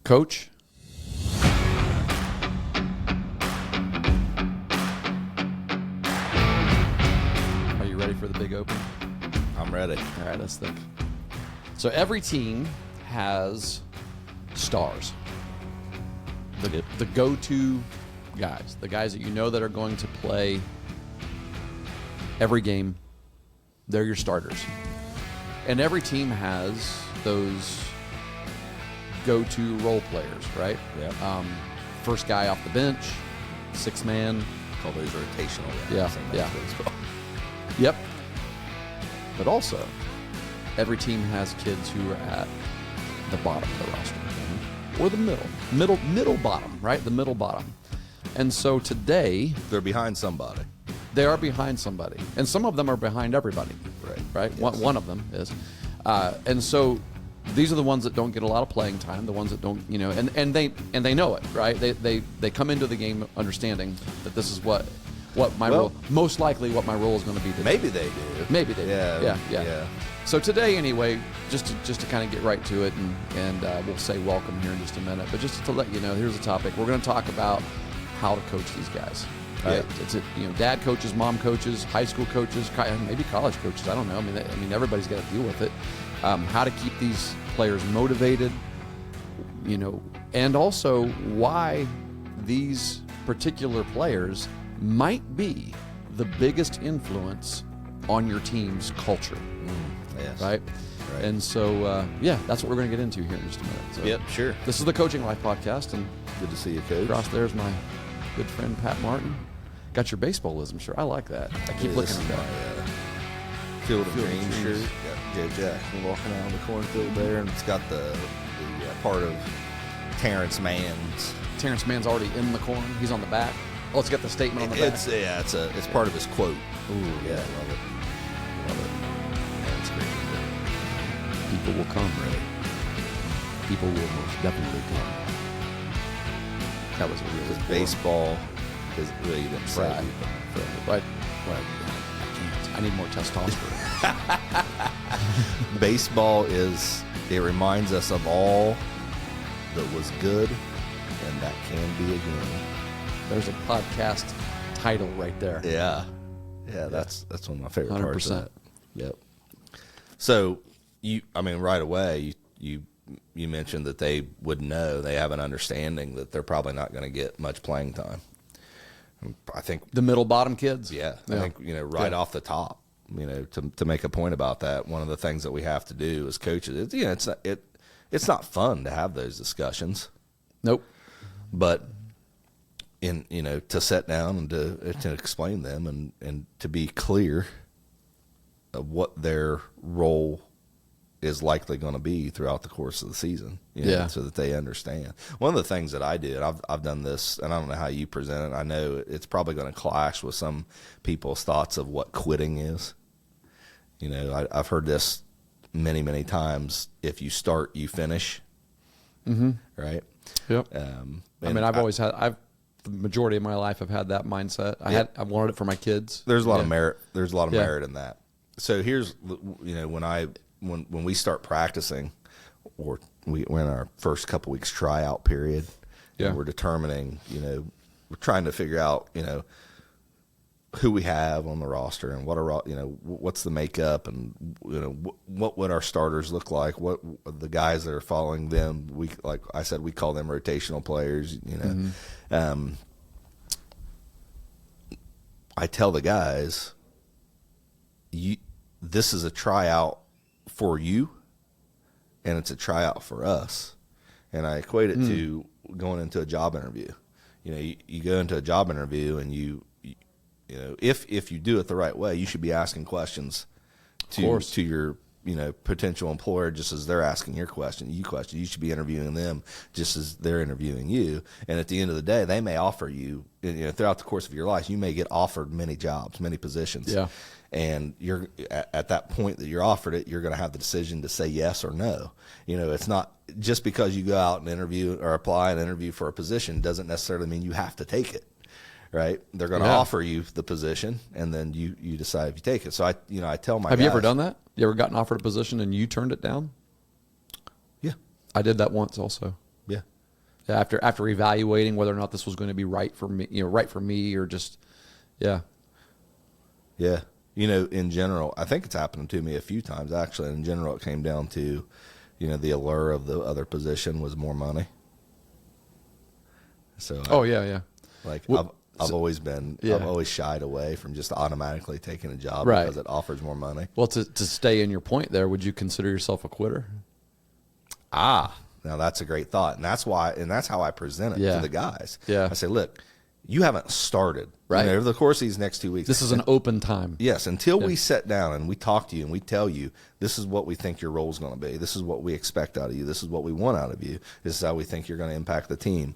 Coach, are you ready for the big open? I'm ready. All right, let's think. So every team has stars. The go-to guys, the guys that you know that are going to play every game. They're your starters. And every team has those go-to role players, right? Yeah. First guy off the bench, sixth man. Call those rotational guys. Yeah, in yeah. baseball. Yep. But also, every team has kids who are at the bottom of the roster. Or the middle bottom, right? The middle bottom. And so today, They're behind somebody. they are behind somebody. And some of them are behind everybody. Right? Yes. One of them is. And so these are the ones that don't get a lot of playing time, the ones that don't, and they know it, right? They come into the game understanding that this is what my role, most likely what my role is going to be today. Maybe they do. Maybe they do. Yeah. So today, anyway, just to kind of get right to it, and we'll say welcome here in just a minute. But just to let you know, here's the topic. We're going to talk about how to coach these guys. Right? Yeah. It's dad coaches, mom coaches, high school coaches, maybe college coaches. I don't know. I mean, everybody's got to deal with it. How to keep these players motivated, and also why these particular players might be the biggest influence on your team's culture. Yes. Right? And so, that's what we're going to get into here in just a minute. So Yep, sure. This is the Coaching Life Podcast, and Good to see you, Coach. across there's my good friend Pat Martin. Got your baseballism shirt. I like that. I keep looking at that. Field of Field of Dreams Dreams. shirt. Got Joe Jackson walking out on the cornfield there, and it's got the part of Terrence Mann's. Terrence Mann's already in the corn. He's on the back. Oh, it's got the statement on the back. It's part of his quote. Ooh, Yeah, I love it. Love it. That's great. People will come, Ray. People will most definitely come. That was a really Because baseball is really didn't say. Right. I need more testosterone. Baseball it reminds us of all that was good and that can be again. There's a podcast title right there. Yeah. That's one of my favorite parts. 100%. Yep. So right away you mentioned that they would know, they have an understanding that they're probably not going to get much playing time. I think The middle bottom kids. I think right off the top, to make a point about that, one of the things that we have to do as coaches, it's not fun to have those discussions, Nope. but to sit down and to explain them and to be clear of what their role is likely going to be throughout the course of the season, so that they understand. One of the things that I did, I've done this, and I don't know how you present it. I know it's probably going to clash with some people's thoughts of what quitting is. I've heard this many, many times. If you start, you finish. Mm-hmm. Right. Yep. The majority of my life I've had that mindset. I wanted it for my kids. There's a lot of merit. There's a lot of merit in that. So here's, when we start practicing, or we're in our first couple weeks tryout period, and we're determining, we're trying to figure out, who we have on the roster and what's the makeup, and what would our starters look like, what the guys that are following them, like I said, we call them rotational players. I tell the guys, this is a tryout for you, and it's a tryout for us. And I equate it to going into a job interview. You go into a job interview, and if you do it the right way, you should be asking questions to your potential employer, just as they're asking you questions. You should be interviewing them just as they're interviewing you. And at the end of the day, they may offer you, throughout the course of your life, you may get offered many jobs, many positions. Yeah. And you're at that point that you're offered it, you're going to have the decision to say yes or no. It's not just because you go out and interview or apply and interview for a position doesn't necessarily mean you have to take it. Right? They're going to offer you the position, and then you decide if you take it. So I tell my guys. Have you ever done that? You ever gotten offered a position and you turned it down? Yeah. I did that once also. Yeah. After evaluating whether or not this was going to be right for me, or just, yeah. Yeah. In general, I think it's happened to me a few times, actually. In general, it came down to, the allure of the other position was more money. So, yeah. Like, Well, I've always been, Yeah. I've always shied away from just automatically taking a job Right. because it offers more money. Well, to stay in your point there, would you consider yourself a quitter? Now that's a great thought. And that's how I present it Yeah. to the guys. Yeah. I say, look, you haven't started. Right. Over the course of these next 2 weeks. This is an open time. Yes, until we sit down and we talk to you and we tell you this is what we think your role is going to be. This is what we expect out of you. This is what we want out of you. This is how we think you're going to impact the team.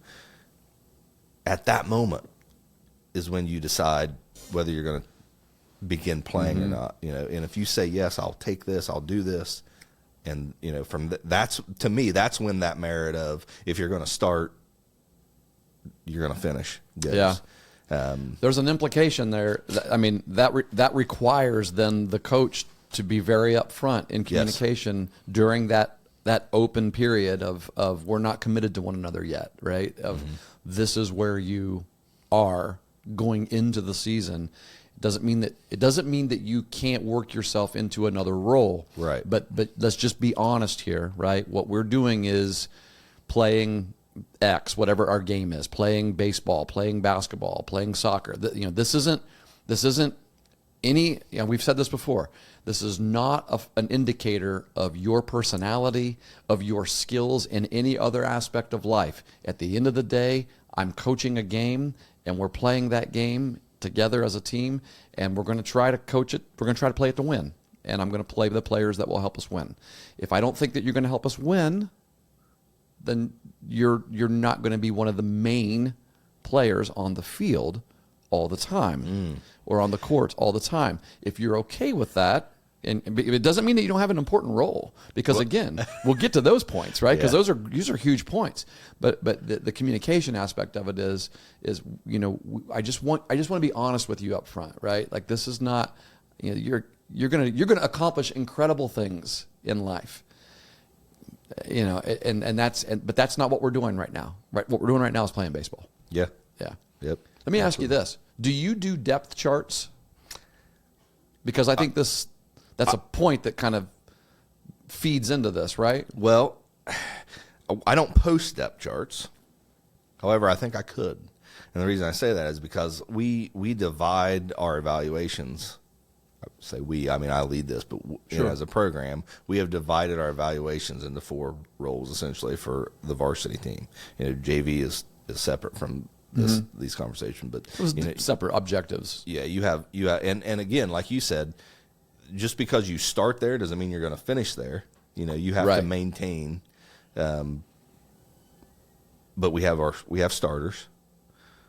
At that moment is when you decide whether you're going to begin playing or not. And if you say yes, I'll take this, I'll do this, and that's to me that's when that merit of if you're going to start, you're going to finish goes. Yeah. There's an implication there. That requires then the coach to be very upfront in communication during that open period of we're not committed to one another yet, right? Of this is where you are going into the season. It doesn't mean that you can't work yourself into another role, right? But let's just be honest here, right? What we're doing is playing X, whatever our game is, playing baseball, playing basketball, playing soccer. This isn't any, we've said this before, this is not an indicator of your personality, of your skills in any other aspect of life. At the end of the day, I'm coaching a game and we're playing that game together as a team, and we're going to try to coach it. We're going to try to play it to win, and I'm going to play the players that will help us win. If I don't think that you're going to help us win, then you're not going to be one of the main players on the field all the time or on the court all the time. If you're okay with that, and it doesn't mean that you don't have an important role, because again, we'll get to those points, right? Because these are huge points. But the communication aspect of it is I just want to be honest with you up front, right? Like, this is not, you're gonna accomplish incredible things in life. But that's not what we're doing right now. Right, what we're doing right now is playing baseball. Yeah. Yeah. Yep. Let me ask you this: do you do depth charts? Because I think that's a point that kind of feeds into this, right? Well, I don't post depth charts. However, I think I could, and the reason I say that is because we divide our evaluations. I lead this, but as a program, we have divided our evaluations into 4 roles essentially for the varsity team. JV is separate from these conversations, but separate objectives. Yeah, you have, and again, like you said, just because you start there doesn't mean you're going to finish there. You have to maintain. But we have starters,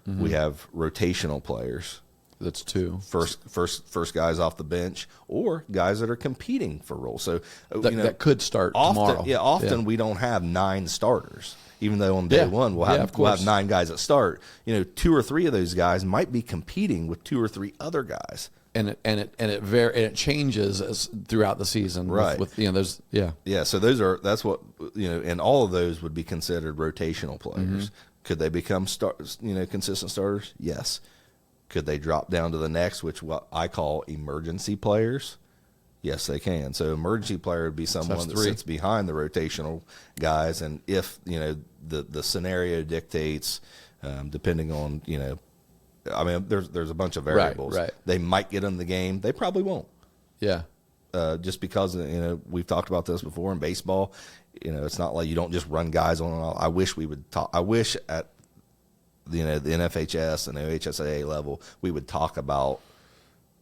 we have rotational players. That's 2. First guys off the bench, or guys that are competing for roles. So that could start tomorrow. Yeah, often we don't have 9 starters, even though on day one we'll have 9 guys that start. 2 or 3 of those guys might be competing with 2 or 3 other guys. And it changes throughout the season, right? So that's what and all of those would be considered rotational players. Could they become consistent starters? Yes. Could they drop down to the next, which what I call emergency players? Yes, they can. So emergency player would be someone that sits behind the rotational guys, and if the scenario dictates, depending on there's a bunch of variables. Right. They might get in the game. They probably won't. Yeah. Just because we've talked about this before in baseball. It's not like you don't just run guys on and off. I wish we would talk. I wish at the NFHS and the OHSAA level we would talk about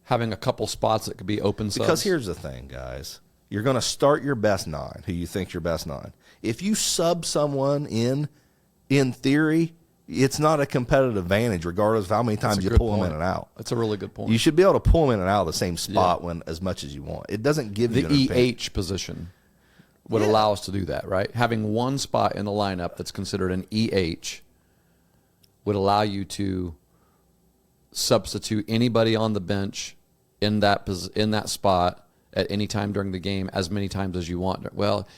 having a couple spots that could be open subs. Because here's the thing, guys. You're going to start your best 9, who you think your best 9. If you sub someone in theory, it's not a competitive advantage regardless of how many times you pull them in and out. That's a really good point. You should be able to pull them in and out of the same spot when as much as you want. It doesn't give you the EH position would allow us to do that, right? Having one spot in the lineup that's considered an EH would allow you to substitute anybody on the bench in that spot at any time during the game as many times as you want. Well,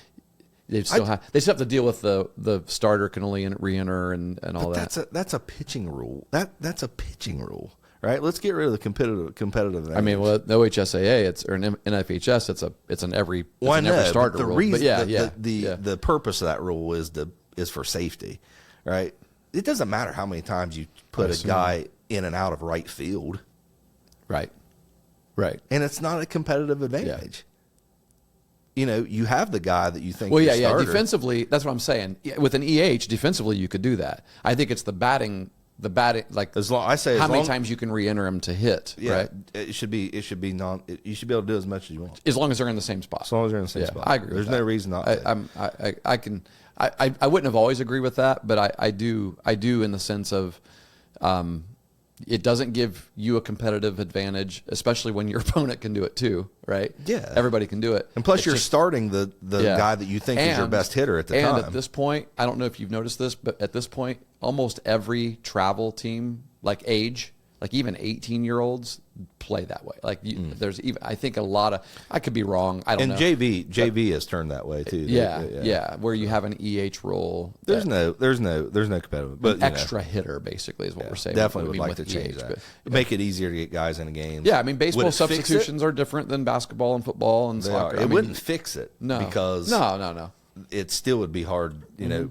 they still have to deal with the starter can only re-enter and all that. That's a pitching rule. That's a pitching rule, right? Let's get rid of the competitive. I mean, well, the OHSAA, or an NFHS, it's an every starter rule. The purpose of that rule is for safety, right? It doesn't matter how many times you put a guy in and out of right field, right, and it's not a competitive advantage. You have the guy that you think. Well, starter. Defensively, that's what I'm saying. With an EH, defensively, you could do that. I think it's the batting, like how many times you can re-enter him to hit. Yeah, right? You should be able to do as much as you want, as long as they're in the same spot. As long as they're in the same spot, I agree. There's no reason not to. I wouldn't have always agreed with that, but I do in the sense of. It doesn't give you a competitive advantage, especially when your opponent can do it too, right? Yeah. Everybody can do it. And plus, you're starting the guy that you think is your best hitter at the time. And at this point, I don't know if you've noticed this, but at this point, almost every travel team, like even 18-year-olds, play that way. Like there's even, I think a lot of, I could be wrong. I don't know. And JV has turned that way too. Yeah. Where you have an EH role. There's no competitive, but extra hitter basically is what we're saying. Definitely would like to change that. Make it easier to get guys in games. Yeah, I mean, baseball substitutions are different than basketball and football and soccer. It wouldn't fix it. No. Because no. It still would be hard, to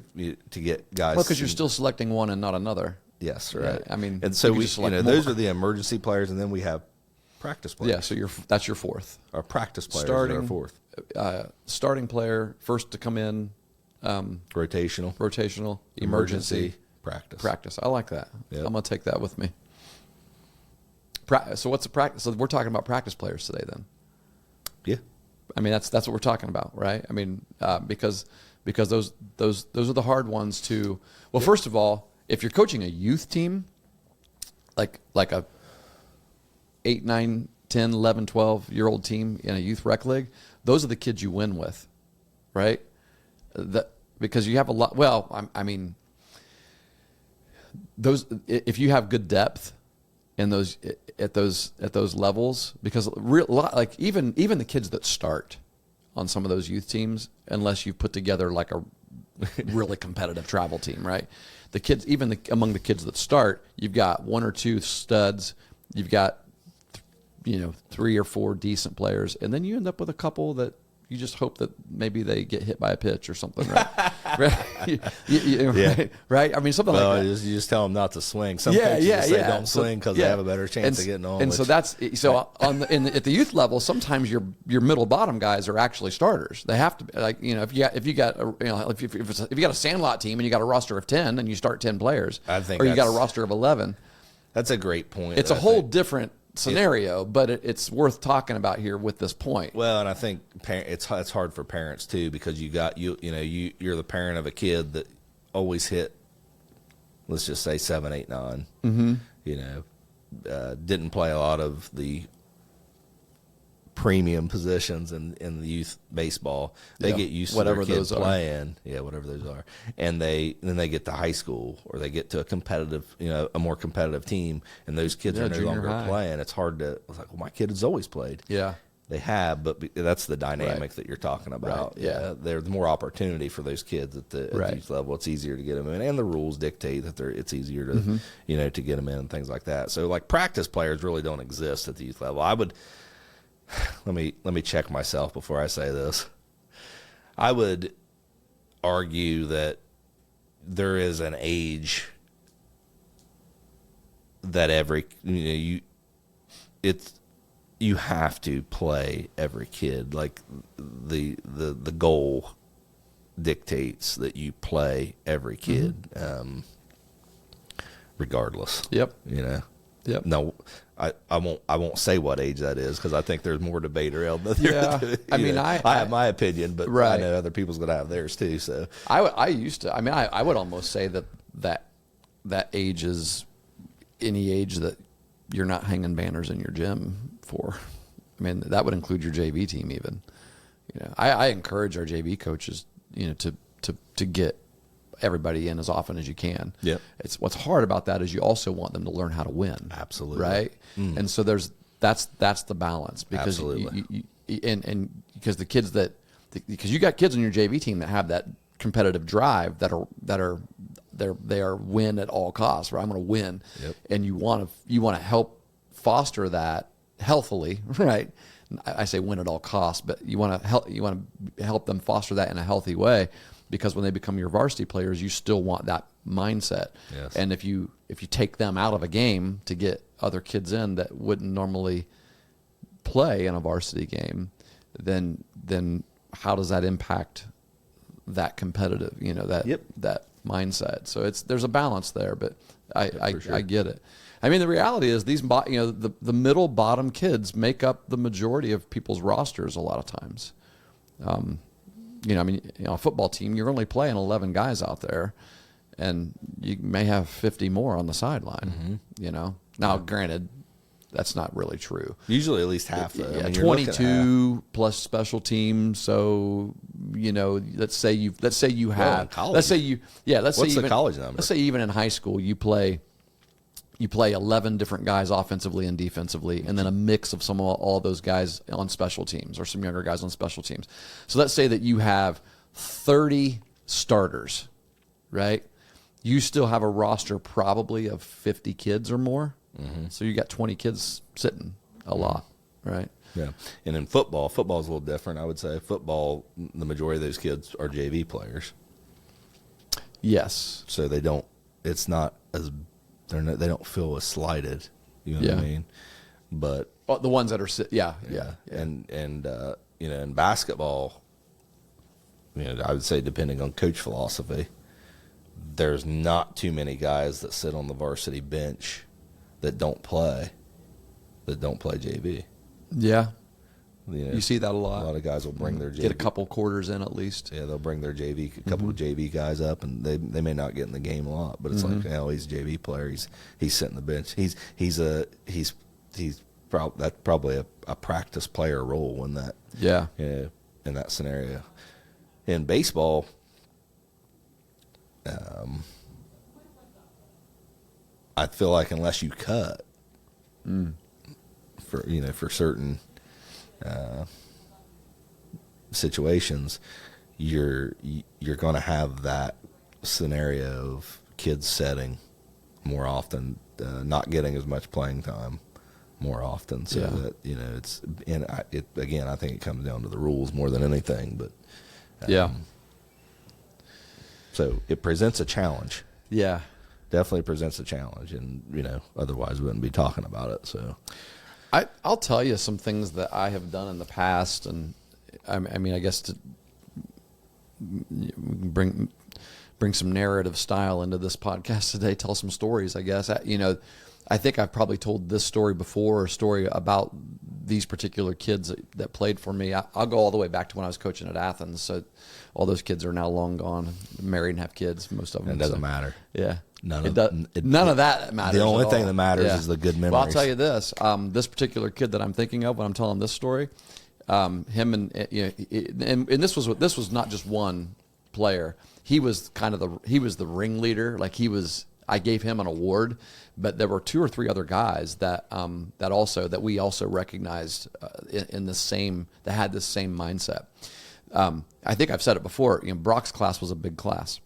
get guys. Well, because you're still selecting one and not another. Yes, right. I mean, and so those are the emergency players, and then we have practice players. Yeah, so that's your fourth. Our practice players are our fourth. Starting player, first to come in. Rotational, emergency, practice. I like that. Yep. I'm gonna take that with me. So what's the practice? So we're talking about practice players today, then. Yeah. I mean, that's what we're talking about, right? I mean, because those are the hard ones to. Well, first of all, if you're coaching a youth team, like a 8, 9, 10, 11, 12-year-old team in a youth rec league, those are the kids you win with, right? Because you have a lot. Well, I mean, if you have good depth in those at those levels, because like even the kids that start on some of those youth teams, unless you've put together like a really competitive travel team, right? The kids, among the kids that start, you've got 1 or 2 studs, you've got 3 or 4 decent players, and then you end up with a couple that you just hope that maybe they get hit by a pitch or something, right? Right? I mean, something like that. You just tell them not to swing. Some coaches say don't swing because they have a better chance of getting on. And so at the youth level, sometimes your middle bottom guys are actually starters. They have to be, like, if you got a Sandlot team and you got a roster of 10 and you start 10 players, or you got a roster of 11. That's a great point. It's a whole different scenario, but it's worth talking about here with this point. Well, and I think it's hard for parents too, because you're the parent of a kid that always hit, let's just say 7, 8, 9. Mm-hmm. Didn't play a lot of the premium positions in the youth baseball. They get used to whatever their kids playing. Yeah, whatever those are. And then they get to high school, or they get to a competitive, a more competitive team, and those kids are no longer playing. It's hard to, it's like, well, my kid has always played. Yeah. They have, but that's the dynamic that you're talking about. Right. Yeah. There's more opportunity for those kids at the youth level. It's easier to get them in, and the rules dictate that it's easier to, to get them in and things like that. So, like, practice players really don't exist at the youth level. I would, let me check myself before I say this. I would argue that there is an age that you have to play every kid. Like the goal dictates that you play every kid, regardless. Yep. Yep. No, I won't say what age that is, because I think there's more debate around. I have my opinion, but I know other people's going to have theirs too. So I would almost say that age is any age that you're not hanging banners in your gym for. I mean, that would include your JV team even. I encourage our JV coaches, to get everybody in as often as you can. Yeah. It's what's hard about that is you also want them to learn how to win. Absolutely. Right. Mm. And so that's the balance, because absolutely. And because the kids that because you got kids on your JV team that have that competitive drive that they are win at all costs, right? I'm going to win. Yep. And you want to help foster that healthily, right? I say win at all costs, but you want to help them foster that in a healthy way, because when they become your varsity players, you still want that mindset. Yes. And if you take them out of a game to get other kids in that wouldn't normally play in a varsity game, then how does that impact that competitive, that mindset? So there's a balance there, but I get it. I mean, the reality is the middle bottom kids make up the majority of people's rosters a lot of times. A football team, you're only playing 11 guys out there, and you may have 50 more on the sideline. Now, granted, that's not really true. Usually at least half, though. Yeah, 22 plus special teams. So, let's say you have, college. let's say What's the college number? Let's say even in high school you play 11 different guys offensively and defensively, and then a mix of all those guys on special teams, or some younger guys on special teams. So let's say that you have 30 starters, right? You still have a roster probably of 50 kids or more. Mm-hmm. So you got 20 kids sitting a lot, right? Yeah. And in football's a little different. I would say football, the majority of those kids are JV players. Yes. So they don't feel as slighted. You know what I mean? But the ones that are yeah. And in basketball, I would say, depending on coach philosophy, there's not too many guys that sit on the varsity bench that don't play JV. Yeah. You see that a lot. A lot of guys will bring their JV. Get a couple quarters in at least. Yeah, they'll bring their JV, a couple of JV guys up, and they may not get in the game a lot, but it's like, he's a JV player. He's sitting the bench. He's probably a practice player role in that. Yeah. In that scenario. In baseball, I feel like unless you cut for certain situations, you're going to have that scenario of kids setting more often, not getting as much playing time more often. So that it's again, I think it comes down to the rules more than anything. But so it presents a challenge. Yeah. Definitely presents a challenge, and otherwise we wouldn't be talking about it. So I'll tell you some things that I have done in the past, and I mean, I guess to bring some narrative style into this podcast today, tell some stories, I guess. I think I've probably told this story before, a story about these particular kids that played for me. I'll go all the way back to when I was coaching at Athens. So all those kids are now long gone, married and have kids, most of them. It doesn't matter. Yeah. None of that matters. The only thing that matters is the good memories. Well, I'll tell you this. This particular kid that I'm thinking of when I'm telling this story, him and this was not just one player. He was the ringleader. Like I gave him an award, but there were 2 or 3 other guys that we also recognized in the same, that had this same mindset. I think I've said it before. Brock's class was a big class.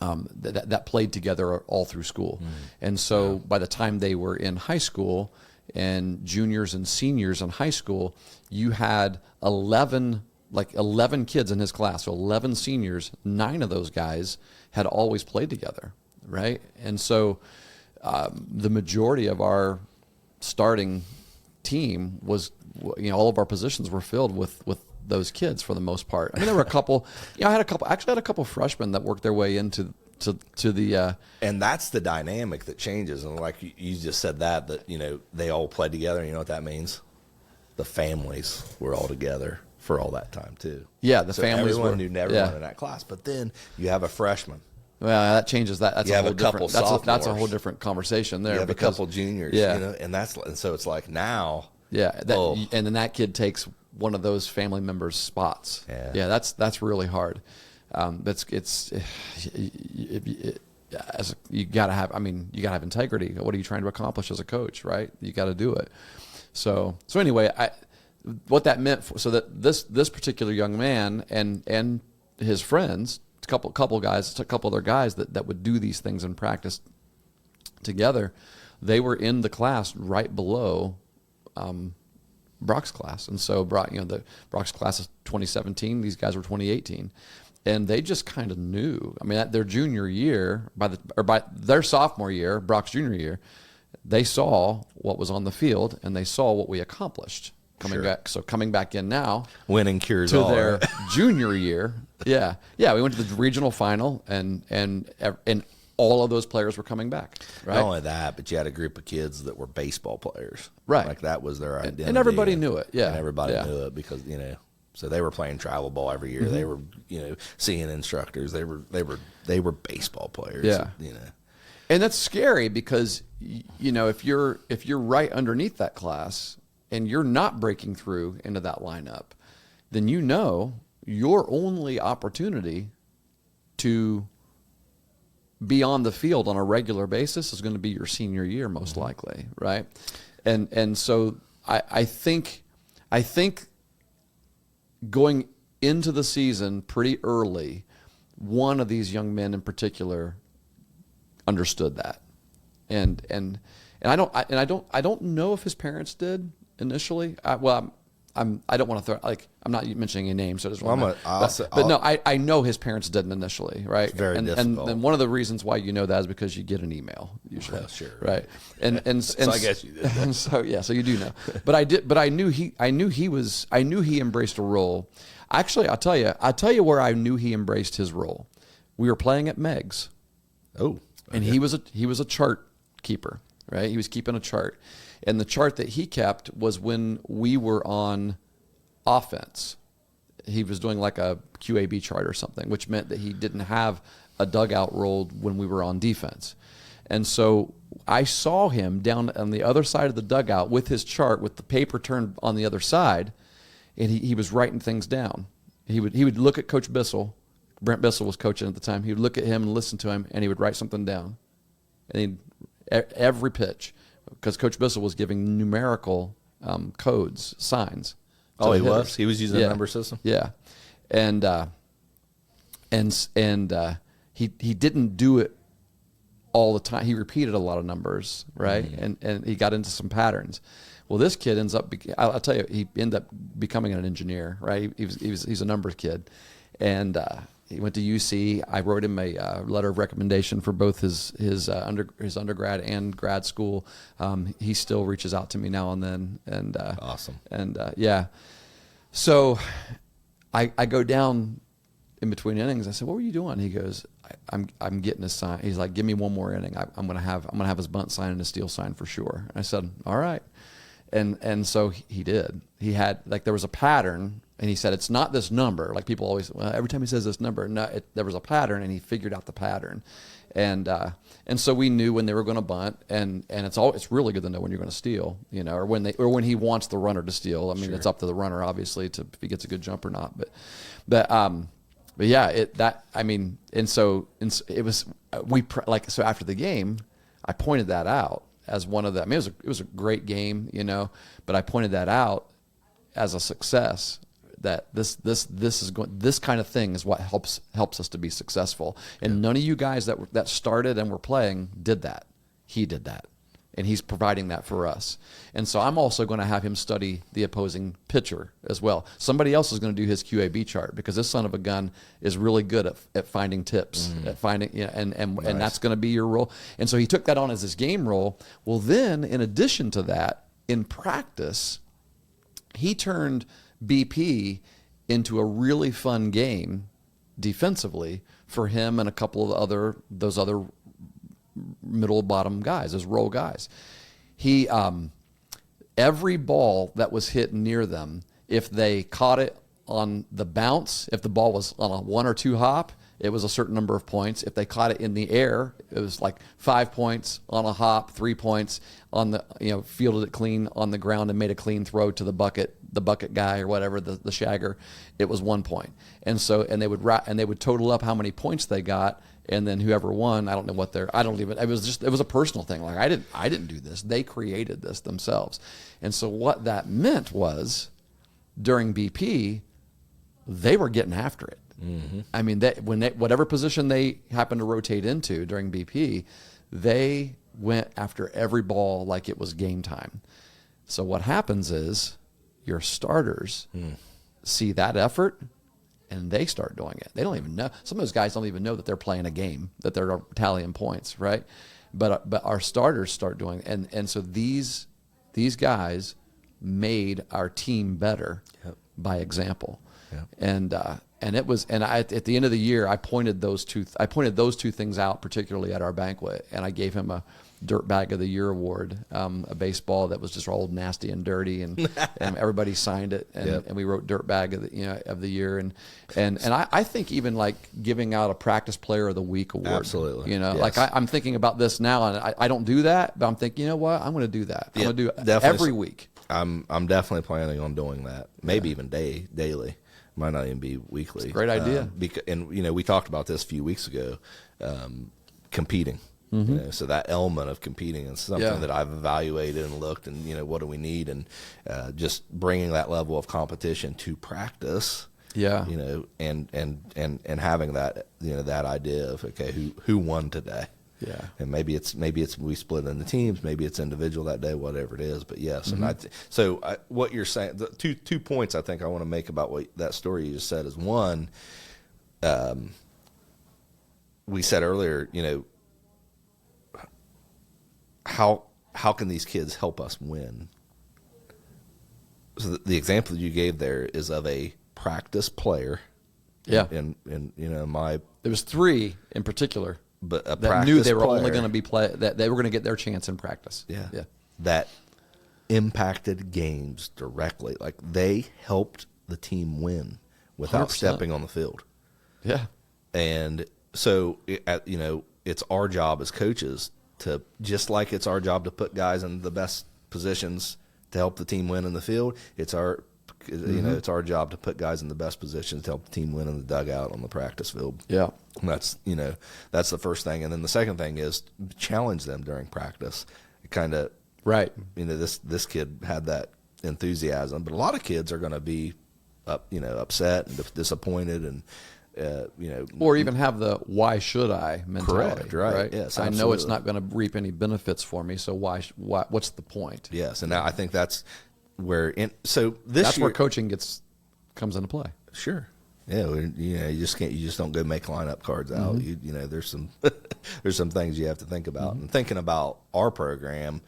That played together all through school. And so by the time they were in high school and juniors and seniors in high school, you had 11 kids in his class. So 11 seniors, 9 of those guys had always played together, right? And so the majority of our starting team was, all of our positions were filled with those kids for the most part. I mean, there were a couple. I had a couple freshmen that worked their way into the. And that's the dynamic that changes. And like you just said that they all played together. You know what that means? The families were all together for all that time too. Yeah, the families everyone knew everyone in that class. But then you have a freshman. Well, that changes that. That's you a have whole a couple different. sophomores. That's a whole different conversation there. You have a couple juniors. Yeah, and so it's like now. Yeah, and then that kid takes one of those family members' spots. Yeah, that's really hard. You gotta have integrity. What are you trying to accomplish as a coach, right? You got to do it. So anyway, what that meant so that this particular young man and his friends, a couple other guys that would do these things in practice together, they were in the class right below Brock's class. And so Brock's class is 2017, these guys were 2018. And they just kind of knew. I mean, at their junior year, by their sophomore year, Brock's junior year, they saw what was on the field and they saw what we accomplished coming back. So coming back in now, winning cures to all, their right? junior year. Yeah. We went to the regional final and all of those players were coming back. Right. Not only that, but you had a group of kids that were baseball players. Right. Like that was their identity. And everybody knew it. Yeah. And everybody knew it because, so they were playing travel ball every year. They were, seeing instructors. They were baseball players. Yeah. And that's scary because, if you're right underneath that class and you're not breaking through into that lineup, then your only opportunity to be on the field on a regular basis is going to be your senior year, most likely, right? And so I think going into the season pretty early, one of these young men in particular understood that, and I don't know if his parents did initially. I don't want to throw I'm not mentioning any names, so I just want to. I know his parents didn't initially, right? It's very difficult. And one of the reasons why you know that is because you get an email usually, sure, right? And so I guess you did. That. So you do know, but I knew he embraced a role. Actually, I'll tell you where I knew he embraced his role. We were playing at Meg's. Oh, okay. And he was a chart keeper, right? He was keeping a chart. And the chart that he kept was when we were on offense. He was doing like a QAB chart or something, which meant that he didn't have a dugout rolled when we were on defense. And so I saw him down on the other side of the dugout with his chart, with the paper turned on the other side, and he was writing things down. He would look at Coach Bissell. Brent Bissell was coaching at the time. He would look at him and listen to him, and he would write something down. And every pitch, because Coach Bissell was giving numerical codes, signs. Oh, he was? He was using a number system? Yeah. And he didn't do it all the time. He repeated a lot of numbers, right? Mm-hmm. And he got into some patterns. Well, this kid ends up, I'll tell you, he ended up becoming an engineer, right? He's a numbers kid. And he went to UC. I wrote him a letter of recommendation for both his undergrad and grad school. He still reaches out to me now and then. And awesome. And so I go down in between innings. I said, "What were you doing?" He goes, "I'm getting a sign." He's like, "Give me one more inning. I'm gonna have his bunt sign and his steal sign for sure." And I said, "All right." And so he did. He had, there was a pattern, and he said, it's not this number. Like people always, every time he says this number, no, there was a pattern, and he figured out the pattern. And so we knew when they were going to bunt, and it's really good to know when you're going to steal, or when he wants the runner to steal. I mean, It's up to the runner, obviously, if he gets a good jump or not. But yeah, so it was, so after the game, I pointed that out as one of the, it was a great game, but I pointed that out as a success, that this kind of thing is what helps us to be successful. And none of you guys that started and were playing did that. He did that. And he's providing that for us. And so I'm also going to have him study the opposing pitcher as well. Somebody else is going to do his QAB chart, because this son of a gun is really good at finding tips, at finding, and that's going to be your role. And so he took that on as his game role. Well, then in addition to that, in practice, he turned BP into a really fun game defensively for him and a couple of those other middle bottom guys, as role guys. He every ball that was hit near them, if they caught it on the bounce, if the ball was on a 1 or 2 hop, it was a certain number of points. If they caught it in the air, it was like 5 points on a hop, 3 points on the, fielded it clean on the ground and made a clean throw to the bucket guy or whatever, the shagger, it was 1 point. And so, and they would total up how many points they got, and then whoever won, it was a personal thing. Like I didn't do this. They created this themselves. And so what that meant was during BP, they were getting after it. I mean, whatever position they happened to rotate into during BP, they went after every ball like it was game time. So what happens is your starters see that effort and they start doing it. They don't even know. Some of those guys don't even know that they're playing a game, that they're tallying points, right? But our starters start doing it. And so these guys made our team better by example. Yep. And it was, and at the end of the year, I pointed those two things out, particularly at our banquet, and I gave him a Dirt Bag of the Year award, a baseball that was just old, nasty, and dirty, and everybody signed it, and we wrote Dirt Bag of the Year, and I think even like giving out a Practice Player of the Week award, absolutely, yes. Like I'm thinking about this now, and I don't do that, but I'm thinking, you know what, I'm going to do that. I'm going to do it every week. I'm definitely planning on doing that, maybe even daily. Might not even be weekly. It's a great idea. And we talked about this a few weeks ago, competing. So that element of competing is something that I've evaluated and looked, and what do we need, and just bringing that level of competition to practice. And having that that idea of, okay, who won today. Yeah, and maybe it's we split into teams, maybe it's individual that day, whatever it is. But yes, and what you're saying, the two points I think I want to make about what that story you just said is, one, we said earlier, how can these kids help us win? So the example that you gave there is of a practice player. Yeah, and there was three in particular. But that knew they were only going to be that they were going to get their chance in practice. Yeah. That impacted games directly. Like, they helped the team win without 100%. Stepping on the field. Yeah. And so, it's our job as coaches to, just like it's our job to put guys in the best positions to help the team win in the field, it's our it's our job to put guys in the best positions to help the team win in the dugout on the practice field. Yeah. And that's the first thing. And then the second thing is challenge them during practice. Kind of, right. This kid had that enthusiasm, but a lot of kids are going to be upset and disappointed, and or even have the "why should I" mentality. Correct. Right. Yes. I know it's not going to reap any benefits for me, so what's the point? Yes. And I think that's where where coaching comes into play. Sure. Yeah. You just don't go make lineup cards out. There's some there's some things you have to think about. And thinking about our program,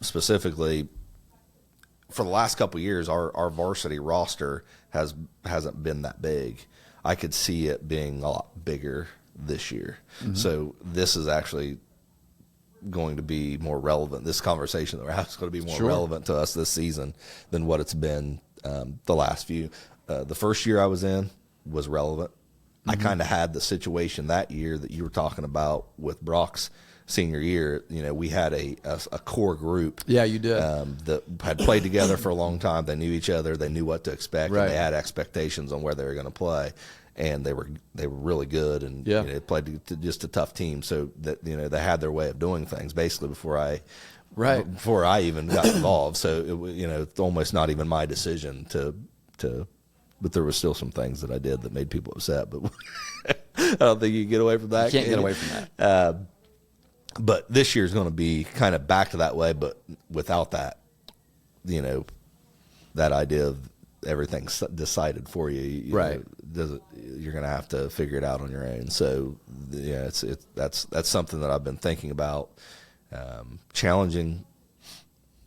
specifically, for the last couple of years, our varsity roster hasn't been that big. I could see it being a lot bigger this year. So this is actually going to be more relevant. This conversation that we're having is going to be more relevant to us this season than what it's been the last few. The first year I was in was relevant. I kind of had the situation that year that you were talking about with Brock's senior year. We had a core group. Yeah, you did. That had played together for a long time. They knew each other. They knew what to expect. Right. And they had expectations on where they were going to play. And they were really good, and they played just a tough team. So that they had their way of doing things basically before I even got involved. So it's almost not even my decision to. But there were still some things that I did that made people upset. But I don't think you can get away from that. You can't get away from that. But this year's going to be kind of back to that way, but without that, that idea of everything's decided for you. Right. You're going to have to figure it out on your own. So that's something that I've been thinking about, challenging,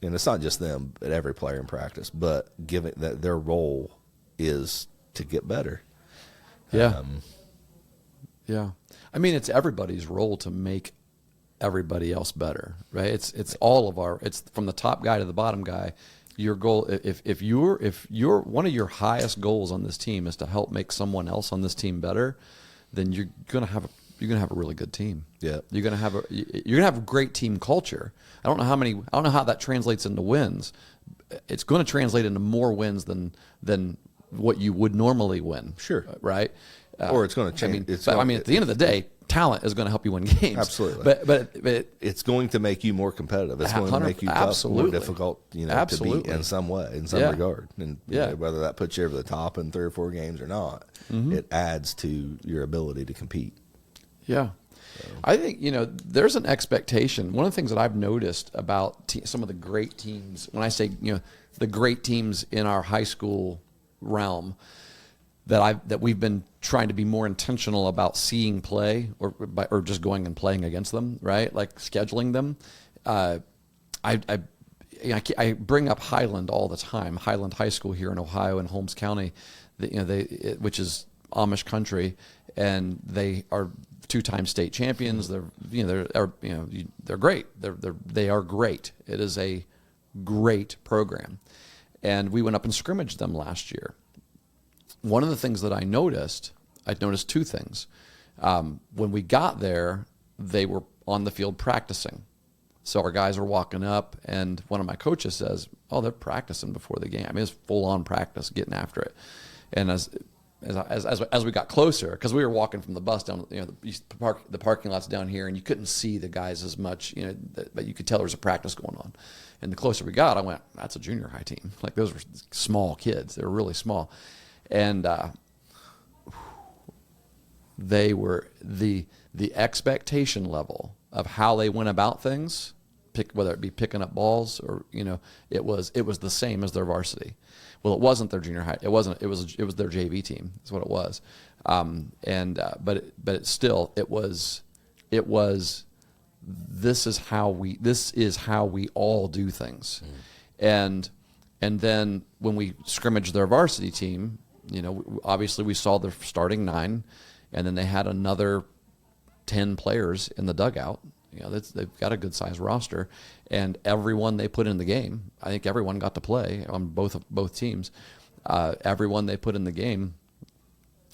and it's not just them, but every player in practice, but giving that their role is to get better. Yeah. I mean, it's everybody's role to make everybody else better, right? It's all of it's from the top guy to the bottom guy. Your goal, if you're one of your highest goals on this team is to help make someone else on this team better, then you're gonna have a really good team. Yeah, you're gonna have a great team culture. I don't know how that translates into wins. It's going to translate into more wins than what you would normally win. Sure, right? Or it's going to change. I mean, at the end of the day, talent is going to help you win games. Absolutely. But it's going to make you more competitive. It's going to make you tough, absolutely. more difficult, to beat in some way, in some regard. And whether that puts you over the top in 3 or 4 games or not, it adds to your ability to compete. Yeah. I think, there's an expectation. One of the things that I've noticed about some of the great teams, when I say, the great teams in our high school realm, that we've been trying to be more intentional about seeing play or just going and playing against them, right? Like scheduling them. I bring up Highland all the time. Highland High School here in Ohio in Holmes County, which is Amish country, and they are 2-time state champions. They're great. They are great. It is a great program, and we went up and scrimmaged them last year. One of the things that I noticed 2 things. When we got there, they were on the field practicing. So our guys are walking up, and one of my coaches says, "Oh, they're practicing before the game." I mean, it's full-on practice, getting after it. And as we got closer, because we were walking from the bus down, the parking lot's down here, and you couldn't see the guys as much, but you could tell there was a practice going on. And the closer we got, I went, "That's a junior high team." Like, those were small kids; they were really small, and they were the expectation level of how they went about things, whether it be picking up balls or it was the same as their varsity. Well, it wasn't their junior high. It wasn't. It was their JV team. That's what it was. But it was. This is how we all do things, and then when we scrimmaged their varsity team, obviously we saw their starting 9, and then they had another 10 players in the dugout. They've got a good sized roster, and everyone they put in the game, I think everyone got to play on both teams. Everyone they put in the game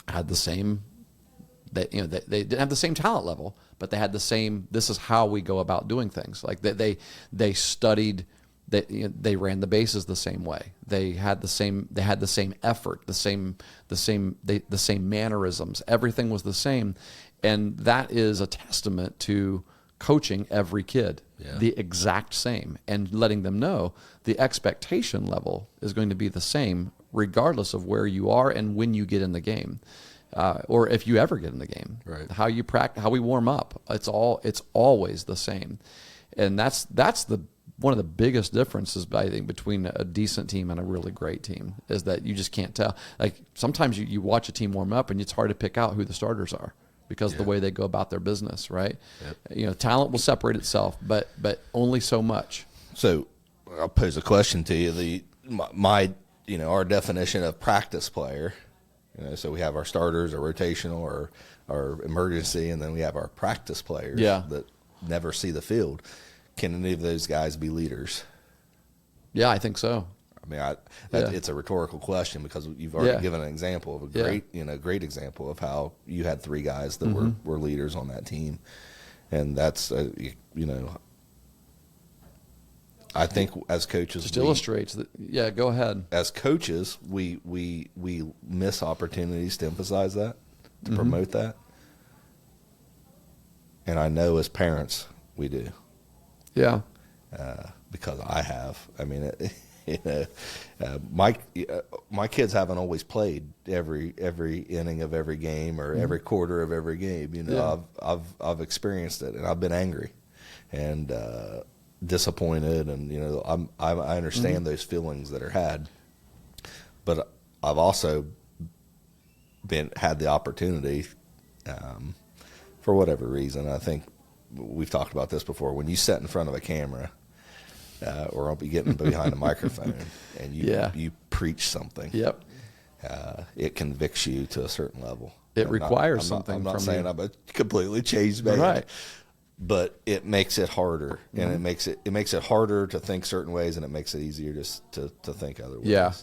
had the same. They didn't have the same talent level, but they had the same. This is how we go about doing things. Like they studied. They ran the bases the same way. They had the same effort, the same mannerisms. Everything was the same, and that is a testament to coaching every kid the exact same and letting them know the expectation level is going to be the same regardless of where you are and when you get in the game, or if you ever get in the game. Right. How you practice, how we warm up. It's always the same, and that's one of the biggest differences, I think, between a decent team and a really great team is that you just can't tell. Like, sometimes you watch a team warm up and it's hard to pick out who the starters are because of the way they go about their business, right? Yep. Talent will separate itself, but only so much. So I'll pose a question to you. Our definition of practice player, so we have our starters, our rotational, or our emergency, and then we have our practice players that never see the field. Can any of those guys be leaders? Yeah, I think so. I mean, it's a rhetorical question because you've already given an example of a great example of how you had 3 guys that were leaders on that team, and that's I think as coaches, just illustrates that. Yeah, go ahead. As coaches, we miss opportunities to emphasize that, to promote that, and I know as parents we do. Yeah, because I have. I mean, my kids haven't always played every inning of every game or every quarter of every game. I've experienced it, and I've been angry and disappointed, and I understand those feelings that are had. But I've also had the opportunity, for whatever reason. I think we've talked about this before. When you sit in front of a camera, or I'll be getting behind a microphone, and you preach something. Yep. It convicts you to a certain level. It requires something. I'm not saying I'm a completely changed man, right? But it makes it harder, and it makes it harder to think certain ways, and it makes it easier to think other ways. Yeah.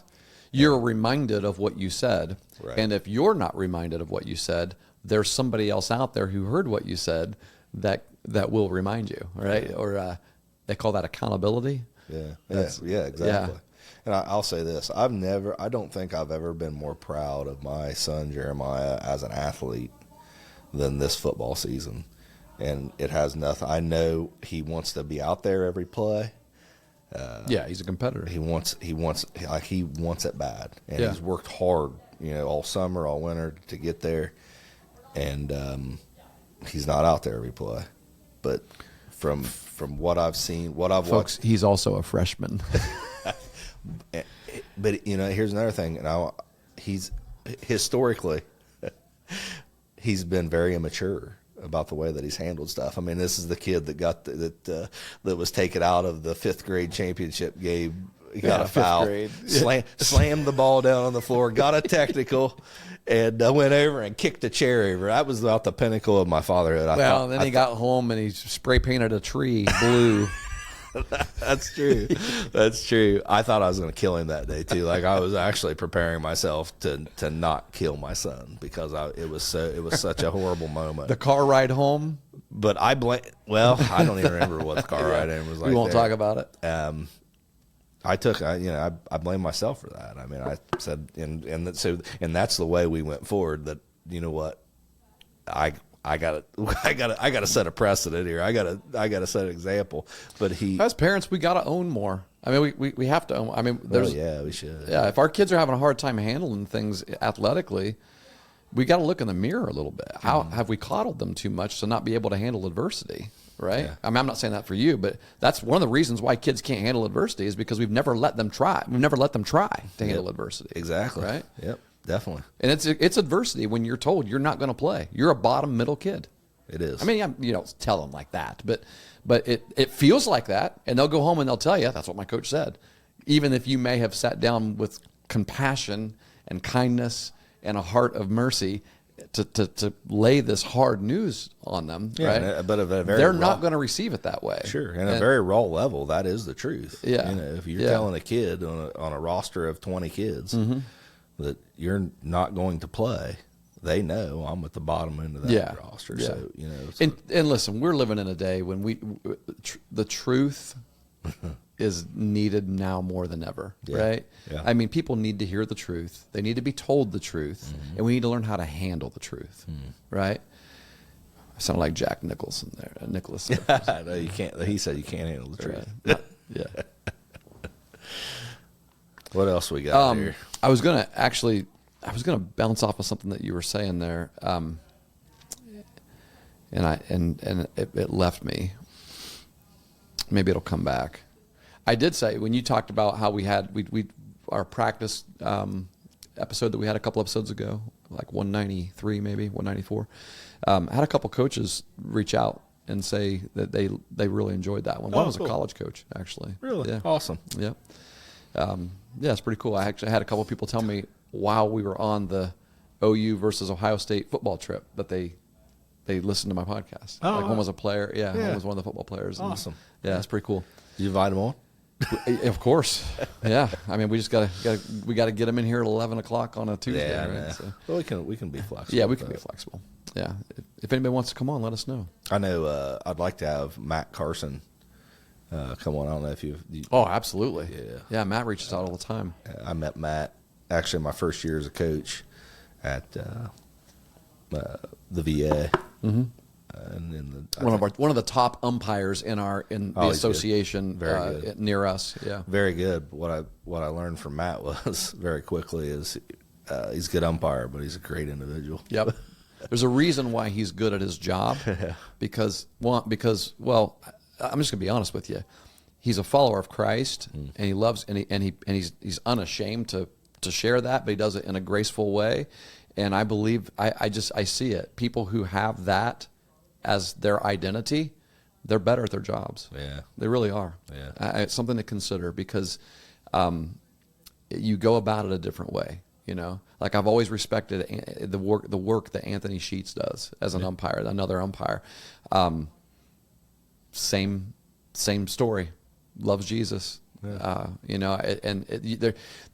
You're reminded of what you said, right. And if you're not reminded of what you said, there's somebody else out there who heard what you said that will remind you, right? Yeah. Or they call that accountability. Yeah, exactly. Yeah. And I'll say this: I don't think I've ever been more proud of my son Jeremiah as an athlete than this football season. And it has nothing. I know he wants to be out there every play. Yeah, he's a competitor. He wants it bad, and Yeah. he's worked hard, all summer, all winter to get there, and he's not out there every play. But from what I've seen, what I've Folks, watched, he's also a freshman. but here's another thing, and he's historically he's been very immature about the way that he's handled stuff. I mean, this is the kid that got that was taken out of the 5th grade championship game. He got a foul, slammed the ball down on the floor, got a technical, and went over and kicked a chair over. That was about the pinnacle of my fatherhood. Then he got home and he spray painted a tree blue. That's true. That's true. I thought I was going to kill him that day too. Like, I was actually preparing myself to not kill my son because it was such a horrible moment. The car ride home. But I don't even remember what the car ride in was like. We won't talk about it. I blame myself for that. I mean, I said, and that's the way we went forward. That, you know what, I gotta set a precedent here. I gotta set an example. But as parents, we gotta own more. I mean, we have to own. I mean, we should. Yeah, if our kids are having a hard time handling things athletically, we got to look in the mirror a little bit. How have we coddled them too much to not be able to handle adversity? Right? Yeah. I mean, I'm not saying that for you, but that's one of the reasons why kids can't handle adversity is because we've never let them try. We've never let them try to handle adversity. Exactly. Right? Yep. Definitely. And it's adversity when you're told you're not going to play. You're a bottom middle kid. It is. I mean, you don't tell them like that, but it feels like that, and they'll go home and they'll tell you that's what my coach said. Even if you may have sat down with compassion and kindness and a heart of mercy to lay this hard news on them, right? But they're not going to receive it that way. Sure, and a very raw level, that is the truth. Yeah, if you're telling a kid on a roster of 20 kids that you're not going to play, they know I'm at the bottom end of that roster. Yeah. So and listen, we're living in a day when the truth is needed now more than ever, right? Yeah. I mean, people need to hear the truth. They need to be told the truth, and we need to learn how to handle the truth, right? I sound like Jack Nicholson there, Nicholas. No, you can't. He said you can't handle the truth. Yeah. What else we got here? I was gonna bounce off of something that you were saying there, and it left me. Maybe it'll come back. I did say when you talked about how we our practice episode that we had a couple episodes ago, like 193 maybe 194. Had a couple coaches reach out and say that they really enjoyed that one. One was a college coach actually. Really? Yeah. Awesome. Yeah. Yeah, it's pretty cool. I actually had a couple people tell me while we were on the OU versus Ohio State football trip that they listened to my podcast. Oh, like one was a player. Yeah, one was one of the football players. Awesome. Yeah, it's pretty cool. Did you invite them on? Of course. Yeah. I mean, we just gotta get them in here at 11 o'clock on a Tuesday. Yeah. Right? Yeah. So, well, we can be flexible. Yeah, we can be flexible. Yeah. If anybody wants to come on, let us know. I know. I'd like to have Matt Carson come on. I don't know if you. Oh, absolutely. Yeah. Yeah. Matt reaches out all the time. I met Matt actually my first year as a coach at the VA. Mm-hmm. And in one of the top umpires in the association near us. Yeah, very good. What I learned from Matt was very quickly is he's a good umpire, but he's a great individual. Yep. There's a reason why he's good at his job, because I'm just going to be honest with you. He's a follower of Christ, and he loves and he's unashamed to share that, but he does it in a graceful way. And I believe I see it. People who have that as their identity, they're better at their jobs. Yeah, they really are. Yeah, it's something to consider because you go about it a different way. Like I've always respected the work that Anthony Sheets does as an umpire, another umpire. Same story. Loves Jesus. Yeah.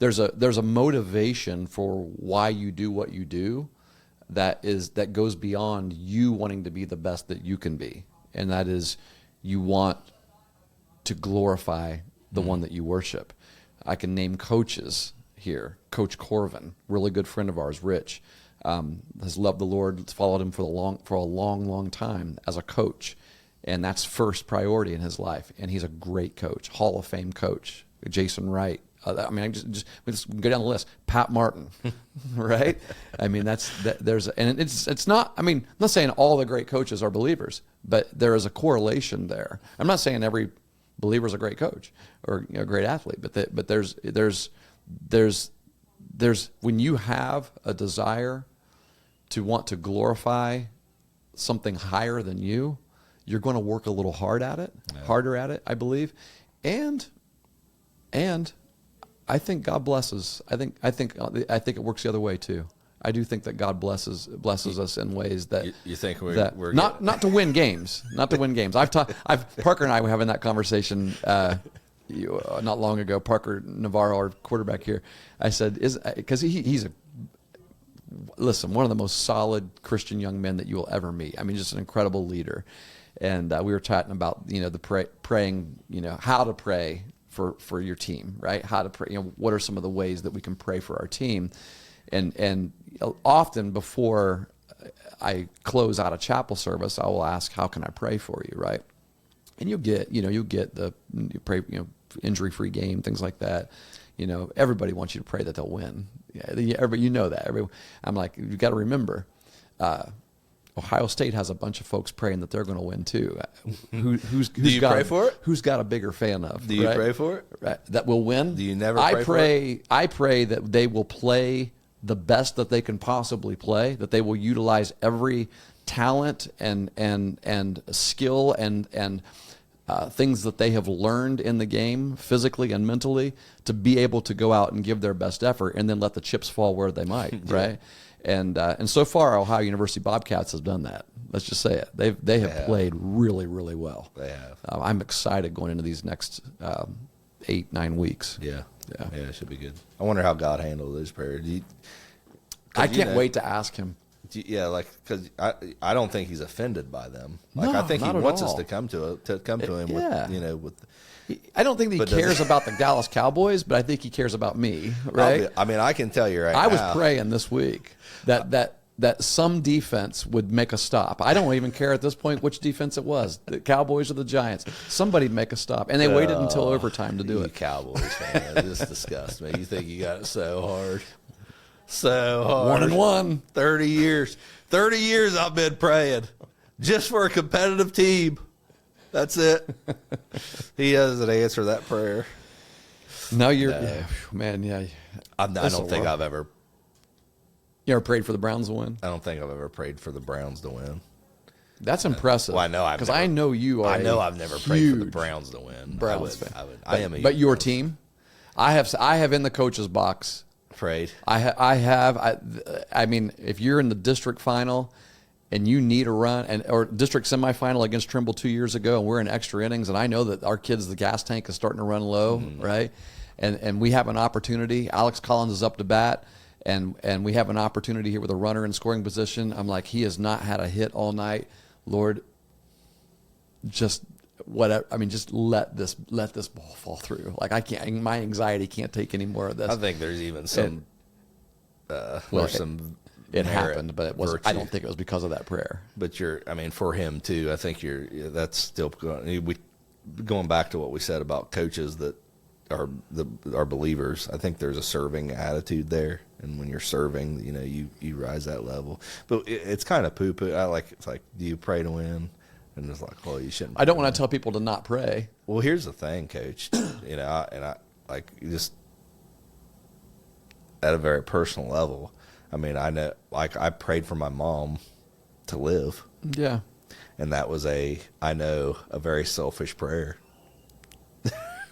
There's a motivation for why you do what you do. That goes beyond you wanting to be the best that you can be, and that is you want to glorify the one that you worship. I can name coaches here. Coach Corvin, really good friend of ours, Rich. has loved the Lord, followed him for a long time as a coach, and that's first priority in his life. And he's a great coach, Hall of Fame coach, Jason Wright. I mean, let's go down the list. Pat Martin, right? I mean, it's not. I mean, I'm not saying all the great coaches are believers, but there is a correlation there. I'm not saying every believer is a great coach or a great athlete, but there's when you have a desire to want to glorify something higher than you, you're going to work a little harder at it, I believe, and I think God blesses. I think it works the other way too. I do think that God blesses us in ways that you think we're not to win games, Parker and I were having that conversation not long ago. Parker Navarro, our quarterback here, I said because he's one of the most solid Christian young men that you will ever meet. I mean, just an incredible leader, and we were chatting about the praying, how to pray for your team, right? How to pray, what are some of the ways that we can pray for our team? And often before I close out a chapel service, I will ask, how can I pray for you, right? And you pray, injury-free game, things like that. Everybody wants you to pray that they'll win. Yeah, everybody, that. I'm like, you got to remember, Ohio State has a bunch of folks praying that they're going to win too. Who's Do you pray for it? Who's got a bigger fan of? Do you pray for it? Right, that will win. Do you never pray for it? I pray that they will play the best that they can possibly play. That they will utilize every talent and skill and things that they have learned in the game, physically and mentally, to be able to go out and give their best effort, and then let the chips fall where they might. Yeah. Right. And so far, Ohio University Bobcats has done that. Let's just say it. They have played really, really well. They have. I'm excited going into these next 8-9 weeks. Yeah, it should be good. I wonder how God handled those prayers. I can't wait to ask him. Yeah, because I don't think he's offended by them. No, I think he not at wants all. us to come to him. Yeah. With. I don't think that he cares about the Dallas Cowboys, but I think he cares about me. Right? I can tell you right now. I was praying this week that some defense would make a stop. I don't even care at this point which defense it was, the Cowboys or the Giants. Somebody make a stop, and they waited until overtime to do it. Cowboys fan, this disgusts me. You think you got it so hard. So hard. 1-1. 30 years. 30 years I've been praying just for a competitive team. That's it. He doesn't answer that prayer. No, man, yeah. I don't think I've ever. You ever prayed for the Browns to win? I don't think I've ever prayed for the Browns to win. That's impressive. Well, I know because I know you are. I know I've never prayed for the Browns to win. Browns fan. I am. But your team, I have in the coach's box. Prayed. I mean, if you're in the district final and you need a run, or district semifinal against Trimble 2 years ago, and we're in extra innings, and I know that our kids, the gas tank is starting to run low, right? And we have an opportunity. Alex Collins is up to bat, and we have an opportunity here with a runner in scoring position. I'm like, he has not had a hit all night. Lord, just whatever. I mean, just let this ball fall through. Like, I can't. My anxiety can't take any more of this. I think there's even some. It happened, but it wasn't. I don't think it was because of that prayer. But for him too. I think that's still going back to what we said about coaches that are believers. I think there's a serving attitude there, and when you're serving, you rise that level. But it's kind of poo poo. It's like, do you pray to win? And it's like, well, you shouldn't. I don't want to tell people to not pray. Well, here's the thing, Coach. Just at a very personal level. I mean, I know, I prayed for my mom to live. Yeah. And that was a very selfish prayer.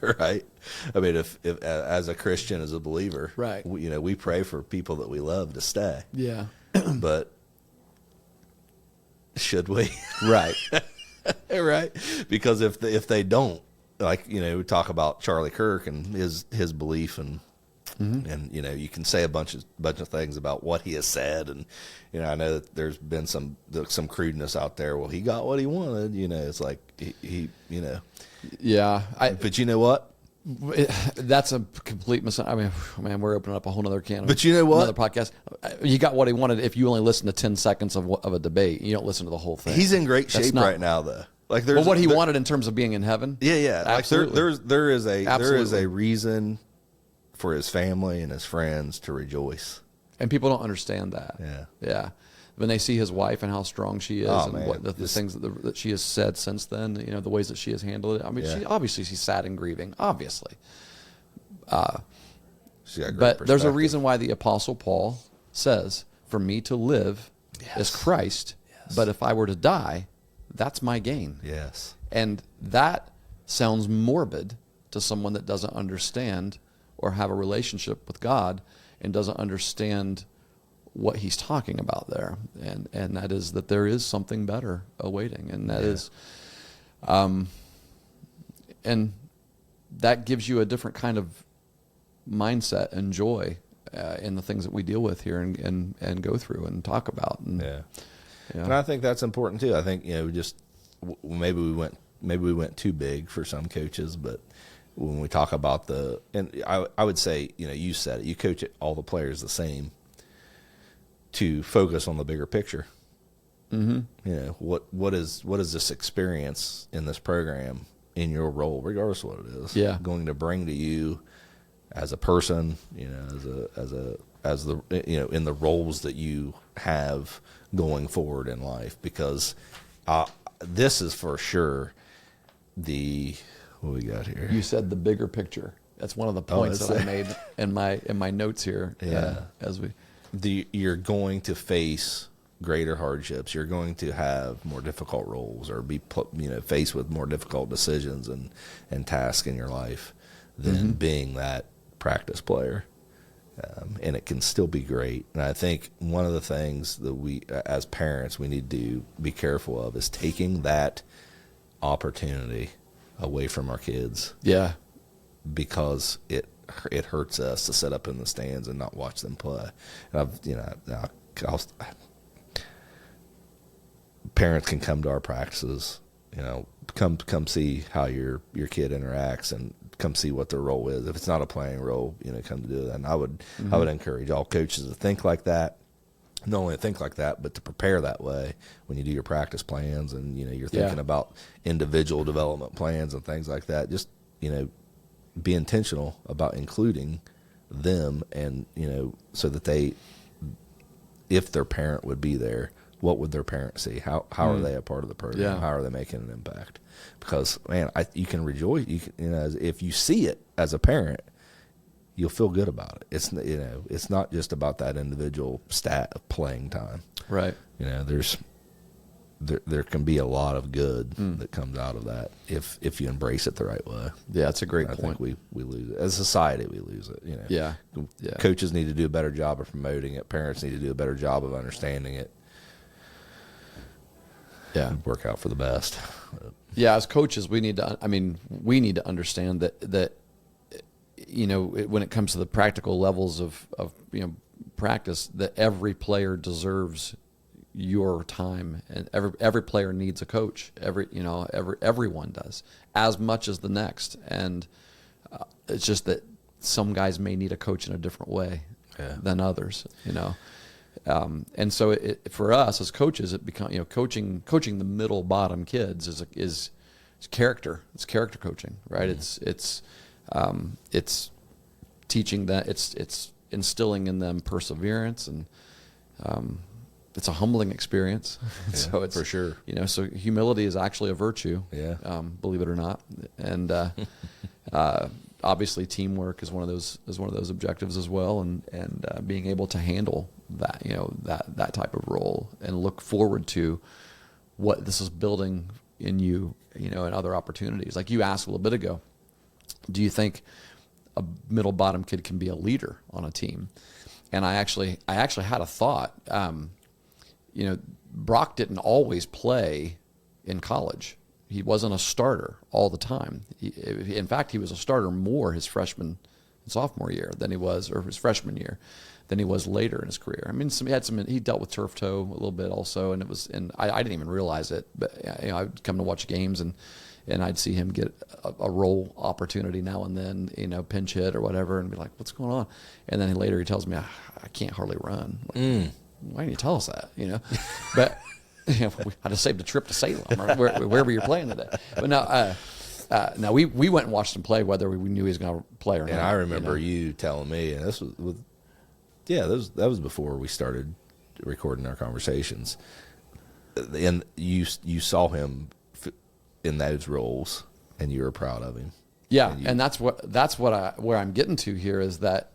Right? I mean, if as a Christian, as a believer, right? We pray for people that we love to stay. Yeah. But should we? Right. Right. Because if they don't, we talk about Charlie Kirk and his belief and you can say a bunch of things about what he has said, and I know that there's been some crudeness out there. Well, he got what he wanted. It's like he. Yeah. But you know what? That's a complete I mean, man, we're opening up a whole other can. But you know what? Another podcast. You got what he wanted. If you only listen to 10 seconds of a debate, you don't listen to the whole thing. He's in great That's shape not- right now, though. Like Well, what he wanted in terms of being in heaven. Yeah. Absolutely. Like there is a Absolutely. reason for his family and his friends to rejoice. And people don't understand that. Yeah. When they see his wife and how strong she is, and man. what the things that she has said since then, the ways that she has handled it. I mean, she's sad and grieving, obviously. She's got great But there's a perspective. reason why the Apostle Paul says, "For me to live is Christ, but if I were to die, that's my gain." Yes. And that sounds morbid to someone that doesn't understand or have a relationship with God and doesn't understand what he's talking about there. And that is that there is something better awaiting. And that is, and that gives you a different kind of mindset and joy in the things that we deal with here and go through and talk about. And, Yeah. And I think that's important too. I think, maybe we went too big for some coaches, but when we talk about I would say, you said it, you coach all the players the same, to focus on the bigger picture. Mm-hmm. What is this experience in this program in your role, regardless of what it is, going to bring to you as a person, as in the roles that you have going forward in life, because this is for sure what we got here. You said the bigger picture. That's one of the points that I made in my notes here. Yeah. You're going to face greater hardships. You're going to have more difficult roles, or be faced with more difficult decisions and tasks in your life than being that practice player. And it can still be great. And I think one of the things that we, as parents, we need to be careful of is taking that opportunity away from our kids. Yeah. Because it hurts us to sit up in the stands and not watch them play. And parents can come to our practices, come see how your kid interacts and come see what their role is. If it's not a playing role, come to do that. And I would encourage all coaches to think like that. Not only to think like that, but to prepare that way when you do your practice plans and you're thinking about individual development plans and things like that. Just be intentional about including them, and so that if their parent would be there, what would their parent see? How are they a part of the program? Yeah. How are they making an impact? Because man, you can rejoice. If you see it as a parent, you'll feel good about it. It's not just about that individual stat of playing time. Right. There can be a lot of good that comes out of that if you embrace it the right way. Yeah, that's a great I point. think we lose it. As a society, we lose it. Yeah. Coaches need to do a better job of promoting it. Parents need to do a better job of understanding it. Yeah. Work out for the best. Yeah, as coaches, we need to understand that when it comes to the practical levels of practice, that every player deserves your time, and every player needs a coach. Everyone does, as much as the next. And it's just that some guys may need a coach in a different way than others. And so for us as coaches, it becomes coaching the middle bottom kids is character. It's character coaching, right? Mm-hmm. It's teaching that it's instilling in them perseverance, and it's a humbling experience. Yeah, so it's for sure. So humility is actually a virtue. Yeah. Believe it or not, and obviously teamwork is one of those objectives as well, and being able to handle that that type of role and look forward to what this is building in you, and other opportunities. Like you asked a little bit ago, do you think a middle bottom kid can be a leader on a team? And I actually had a thought. Brock didn't always play in college. He wasn't a starter all the time. In fact, he was a starter more his freshman sophomore year than he was, or his freshman year, than he was later in his career. I mean, he dealt with turf toe a little bit also, and I didn't even realize it, but I'd come to watch games and I'd see him get a role opportunity now and then, pinch hit or whatever, and be like, what's going on? And then later he tells me, I can't hardly run. Like, why didn't you tell us that? But I just saved a trip to Salem or wherever you're playing today. But now we went and watched him play, whether we knew he was going to play or not. And I remember you telling me, and this was that was before we started recording our conversations. And you saw him in those roles, and you were proud of him. Yeah, and that's where I'm getting to here is that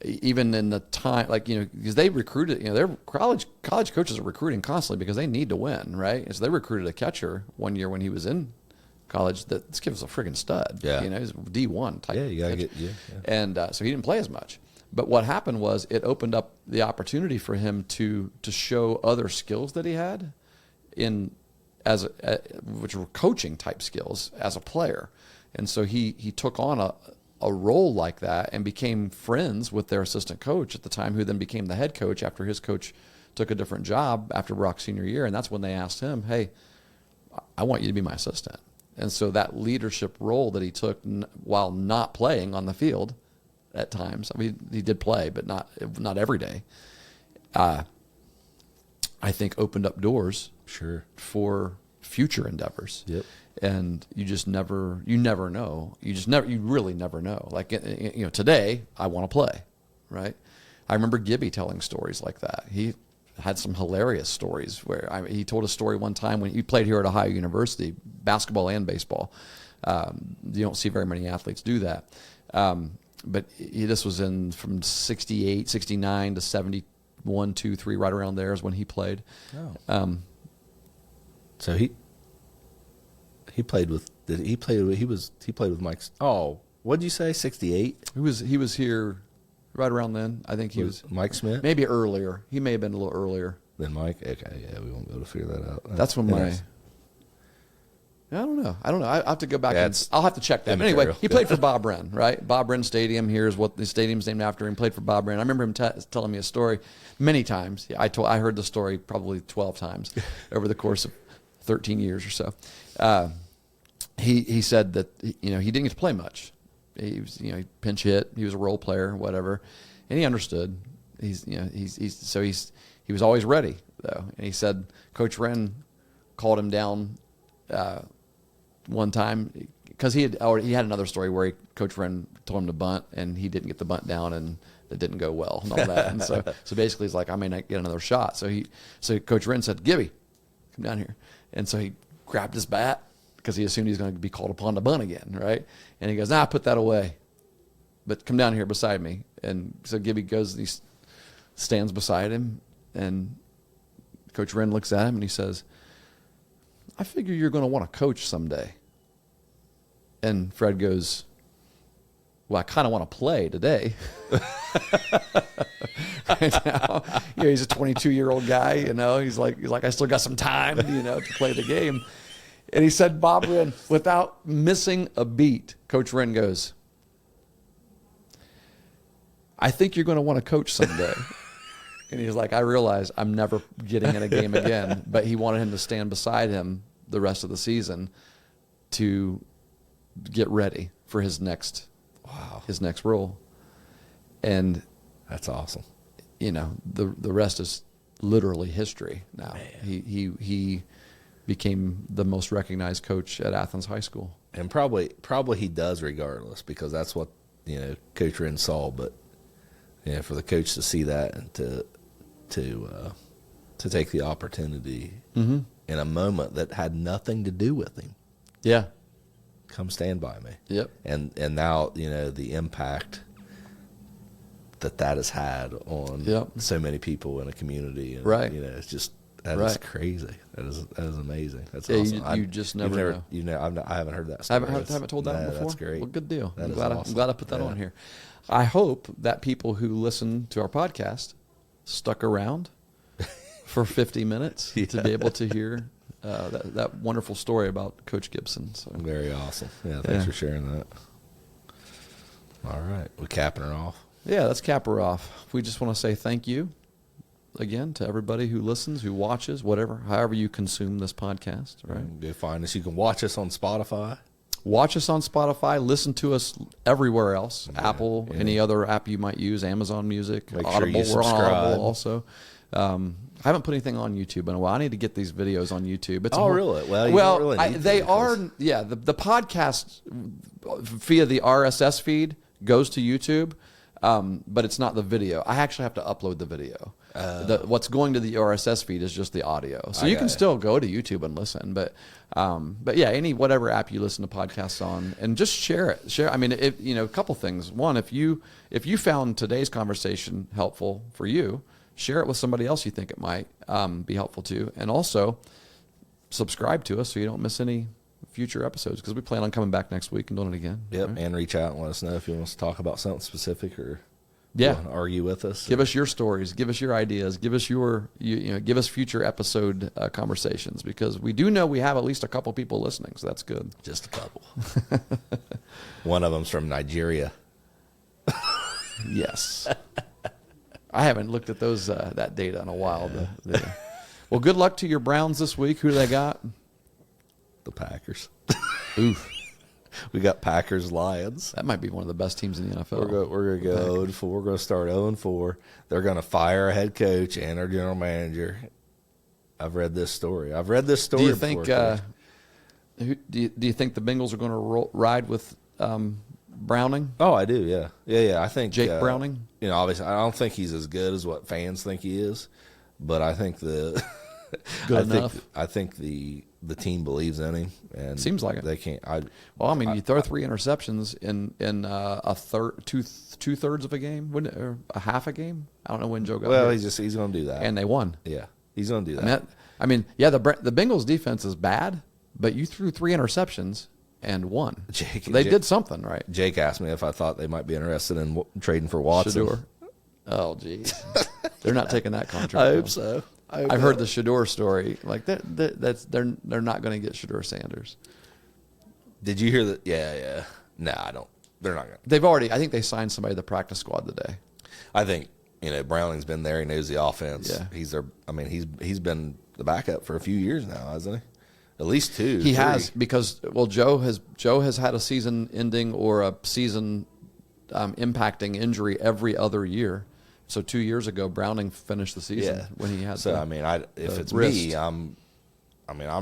even in the time, because they recruited, their college coaches are recruiting constantly because they need to win, right? And so they recruited a catcher one year when he was in college. This kid was a friggin' stud. Yeah, he's D1 type. Yeah, you gotta catcher. yeah. And so he didn't play as much. But what happened was it opened up the opportunity for him to show other skills that he had which were coaching type skills as a player. And so he took on a role like that and became friends with their assistant coach at the time, who then became the head coach after his coach took a different job after Brock's senior year. And that's when they asked him, hey, I want you to be my assistant. And so that leadership role that he took while not playing on the field at times, I mean, he did play, but not every day, I think opened up doors for future endeavors. Yep. And you never know. You really never know. Like, today I want to play, right? I remember Gibby telling stories like that. He had some hilarious stories where he told a story one time when he played here at Ohio University, basketball and baseball. You don't see very many athletes do that. But this was from 68, 69 to 71, 2, 3, right around there is when he played. Oh. So he played with Mike. Oh, what did you say? 68. He was here right around then. I think he was Mike Smith. Maybe earlier. He may have been a little earlier than Mike. Okay, yeah, we won't be able to figure that out. That's when I don't know. I have to go back I'll have to check that. But anyway, he played for Bob Wren, right? Bob Wren Stadium here is what the stadium's named after him. Played for Bob Wren. I remember him telling me a story many times. I heard the story probably 12 times over the course of 13 years or so. He said that he didn't get to play much. He was he pinch hit. He was a role player, whatever, and he understood. He was always ready though, and he said Coach Wren called him down one time because he had another story where Coach Wren told him to bunt and he didn't get the bunt down and it didn't go well and all that. And so basically he's like, I may not get another shot. So Coach Wren said, Gibby, come down here. And so he grabbed his bat because he assumed he was going to be called upon to bunt again, right? And he goes, nah, put that away. But come down here beside me. And so Gibby goes and he stands beside him and Coach Wren looks at him and he says, I figure you're going to want to coach someday. And Fred goes, well, I kind of want to play today. Right now, he's a 22-year-old guy, he's like, I still got some time, to play the game. And he said, Bob Wren, without missing a beat, Coach Wren goes, I think you're going to want to coach someday. And he's like, I realize I'm never getting in a game again. But he wanted him to stand beside him the rest of the season to get ready for his next role. And that's awesome. The rest is literally history now. Man. He became the most recognized coach at Athens High School. And probably he does regardless because that's what, Coach Wren saw. But, for the coach to see that and to take the opportunity in a moment that had nothing to do with him. Yeah. Come stand by me. Yep. And now, the impact that has had on so many people in a community. And, right. It's just, is crazy. That is amazing. That's awesome. You just never know. I haven't heard that story. I haven't told that one before? That's great. Well, good deal. I'm glad I put that on here. I hope that people who listen to our podcast stuck around for 50 minutes to be able to hear that wonderful story about Coach Gibson. So very awesome. Yeah, thanks for sharing that. All right. We're capping her off. Yeah, let's cap her off. We just want to say thank you again to everybody who listens, who watches, whatever, however you consume this podcast, right? Go find us. You can watch us on Spotify. Watch us on Spotify. Listen to us everywhere else. Apple, any other app you might use, Amazon Music, Make sure Audible. you We're on subscribe. Audible also. I haven't put anything on YouTube in a while. I need to get these videos on YouTube. It's Oh, really? Well, you don't really need they to, are. Yeah, the podcast via the RSS feed goes to YouTube, but it's not the video. I actually have to upload the video. What's going to the RSS feed is just the audio, so you can still go to YouTube and listen. But yeah, whatever app you listen to podcasts on, and just share it. Share. I mean, a couple things. One, if you found today's conversation helpful for you, share it with somebody else you think it might be helpful to, and also subscribe to us so you don't miss any future episodes, because we plan on coming back next week and doing it again. Yep. Right? And reach out and let us know if you want us to talk about something specific or Yeah. argue with us. Give us your stories. Give us your ideas. Give us give us future episode conversations, because we do know we have at least a couple people listening, so that's good. Just a couple. One of them's from Nigeria. Yes. I haven't looked at those that data in a while. Well, good luck to your Browns this week. Who do they got? The Packers. Oof. We got Packers Lions. That might be one of the best teams in the NFL. We're going to go 0-4. We're going to start 0-4. They're going to fire a head coach and our general manager. I've read this story. Do you think? before. Do you think the Bengals are going to ride with Browning? Oh, I do. Yeah, yeah. I think Jake Browning. Obviously, I don't think he's as good as what fans think he is, but I think Good enough. I think the team believes in him, and Seems like it. They can't. You throw 3 interceptions in a third, two thirds of a game, wouldn't it, or a half a game? I don't know when Joe got Well, hit. he's going to do that, And they won. yeah, he's going to do that. The Bengals defense is bad, but you threw 3 interceptions and won. So they did something right. Jake asked me if I thought they might be interested in trading for Watson. Shador. Oh, geez. They're not taking that contract. I hope so. I've heard the Shador story. Like they're not going to get Shador Sanders. Did you hear that? Yeah. No, I don't. They're not going to. I think they signed somebody to the practice squad today. I think Browning's been there. He knows the offense. Yeah. He's been the backup for a few years now, hasn't he? At least 2. He 3. has, because Joe has had a season-ending or a season impacting injury every other year. So 2 years ago, Browning finished the season when he had. So if it's wrist. me, I'm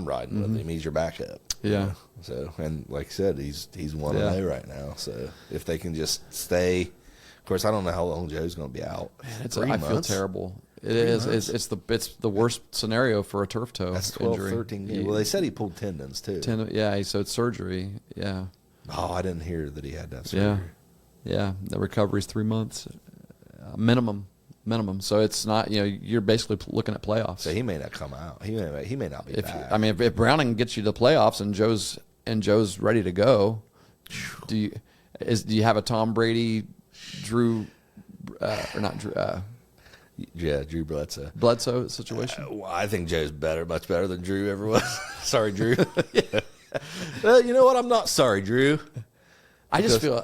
riding with him. He's your backup. Yeah. So, and like I said, he's 1-0 right now. So if they can just stay, of course, I don't know how long Joe's going to be out. I feel terrible. It is. It's the worst scenario for a turf toe. That's 12, injury. 13 games. Well, they said he pulled tendons too. So it's surgery. Yeah. Oh, I didn't hear that he had that surgery. Yeah. The recovery's 3 months, minimum. So it's not. You're basically looking at playoffs. So he may not come out. He may not be back. If Browning gets you to playoffs and Joe's ready to go, do you have a Tom Brady, Drew, or not Drew? Drew Bledsoe. Bledsoe situation? Well, I think Joe's much better than Drew ever was. Sorry, Drew. Well, you know what? I'm not sorry, Drew. I just feel.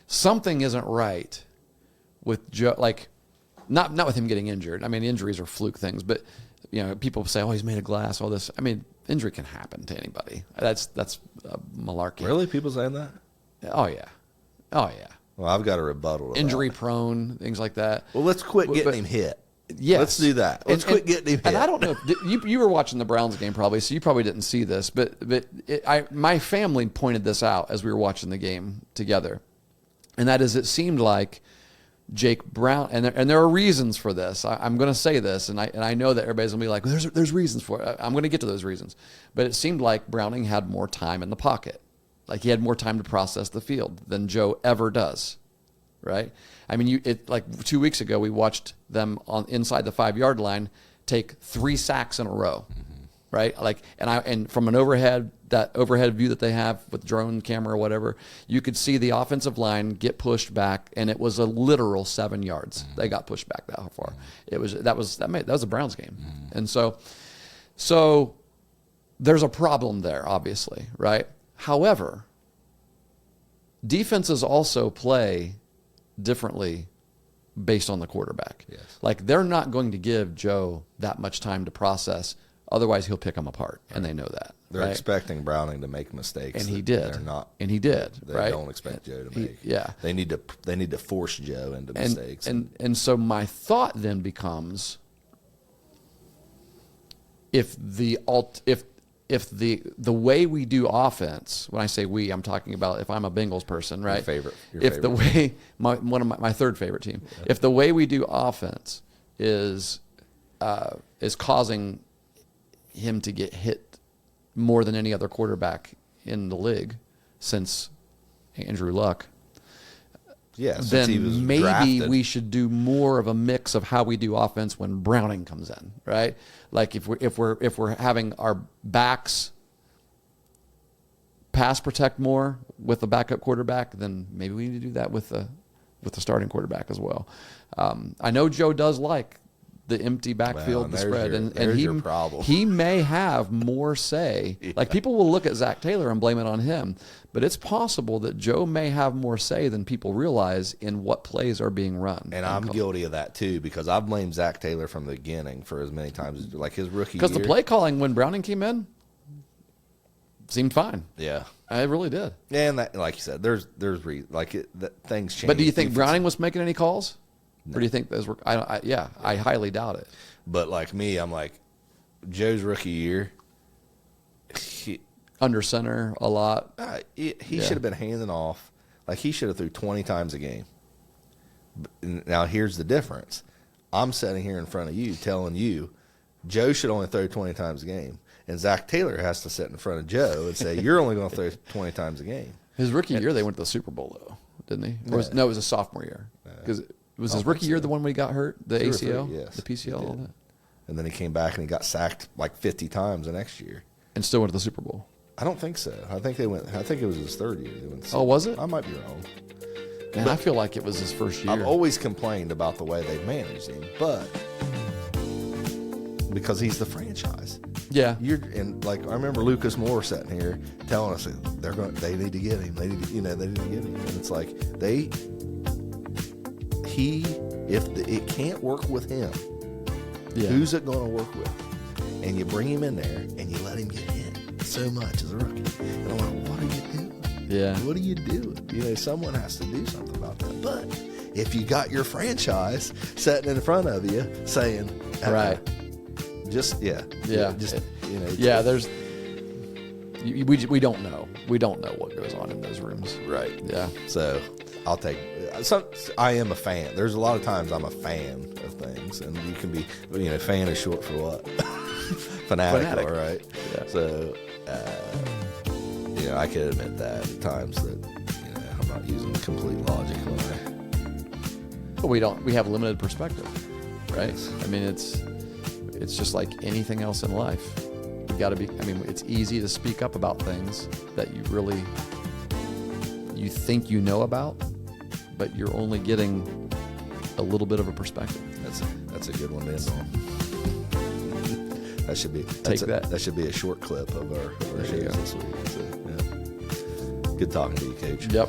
Something isn't right with Joe. Like, not with him getting injured. Injuries are fluke things, but people say, "Oh, he's made of glass." All this. Injury can happen to anybody. That's malarkey. Really, people saying that? Oh yeah. Well, I've got a rebuttal. Injury prone, things like that. Well, let's quit getting him hit. Yes. Let's do that. Let's quit getting him hit. And I don't know if you were watching the Browns game probably, so you probably didn't see this, but my family pointed this out as we were watching the game together, and that is, it seemed like Jake Brown, and there are reasons for this. I'm going to say this, and I know that everybody's going to be like, there's reasons for it. I'm going to get to those reasons, but it seemed like Browning had more time in the pocket. Like, he had more time to process the field than Joe ever does, right? Like 2 weeks ago, we watched them inside the 5-yard line take 3 sacks in a row, right? Like, and from an overhead view that they have with drone camera or whatever, you could see the offensive line get pushed back, and it was a literal 7 yards. They got pushed back that far. That was a Browns game, and so there's a problem there, obviously, right? However, defenses also play differently based on the quarterback. Yes. Like they're not going to give Joe that much time to process. Otherwise, he'll pick them apart, and they know that. They're right? expecting Browning to make mistakes, And he that did. They're not. And he did. They right? don't expect Joe to make. Yeah. They need to force Joe into mistakes. And so my thought then becomes, if the way we do offense, when I say we, I'm talking about if I'm a Bengals person, right? Your if favorite. the way one of my third favorite team, if the way we do offense is causing him to get hit more than any other quarterback in the league since Andrew Luck, since he was then maybe drafted. we should do more of a mix of how we do offense when Browning comes in, right? Like if we're having our backs pass protect more with a backup quarterback, then maybe we need to do that with the starting quarterback as well. I know Joe does like the empty backfield, and the there's spread, your- and there's he your problem. he may have more say. Like people will look at Zach Taylor and blame it on him, but it's possible that Joe may have more say than people realize in what plays are being run. And I'm guilty of that too, because I've blamed Zach Taylor from the beginning for as many times as like his rookie year. Because the play calling when Browning came in seemed fine. Yeah. I really did. And that, like you said, there's things change. But do you think Defense- Browning was making any calls? Or do you think those were? I highly doubt it. But like me, I'm like, Joe's rookie year, Under center a lot. he Yeah. should have been handing off. Like he should have threw 20 times a game. Now here's the difference. I'm sitting here in front of you telling you Joe should only throw 20 times a game. And Zach Taylor has to sit in front of Joe and say, you're only going to throw 20 times a game. His rookie year, they went to the Super Bowl though, didn't he? Or it was a sophomore year because was his rookie year the one when he got hurt, the 2 or ACL, 3, yes, the PCL, all he did. that, And then he came back and he got sacked like 50 times the next year. and still went to the Super Bowl. I don't think so. I think it was his third year. They went to Oh, was it? I might be wrong. Man, I feel like it was his first year. I've always complained about the way they've managed him, but because he's the franchise. Yeah. And like I remember Lucas Moore sitting here telling us they need to get him. They need to get him. And it's like if it can't work with him, Yeah. who's it going to work with? And you bring him in there and you let him get hit so much as a rookie. And I'm like, what are you doing? Yeah. What are you doing? Someone has to do something about that. But if you got your franchise sitting in front of you saying, Right. Yeah. There's we don't know. We don't know what goes on in those rooms. Right. Yeah. So I'll take I am a fan. There's a lot of times I'm a fan of things, and you can be, fan is short for what? Fanatical, right? Yeah. So, I can admit that at times that, I'm not using complete logic when But we have limited perspective, right? I mean, it's just like anything else in life. You got to be. I mean, it's easy to speak up about things that you think you know about, but you're only getting a little bit of a perspective. that's a good one to end on. That should be that should be a short clip of our There you shows go. this week. So, yeah. Good talking to you, Coach. Yep.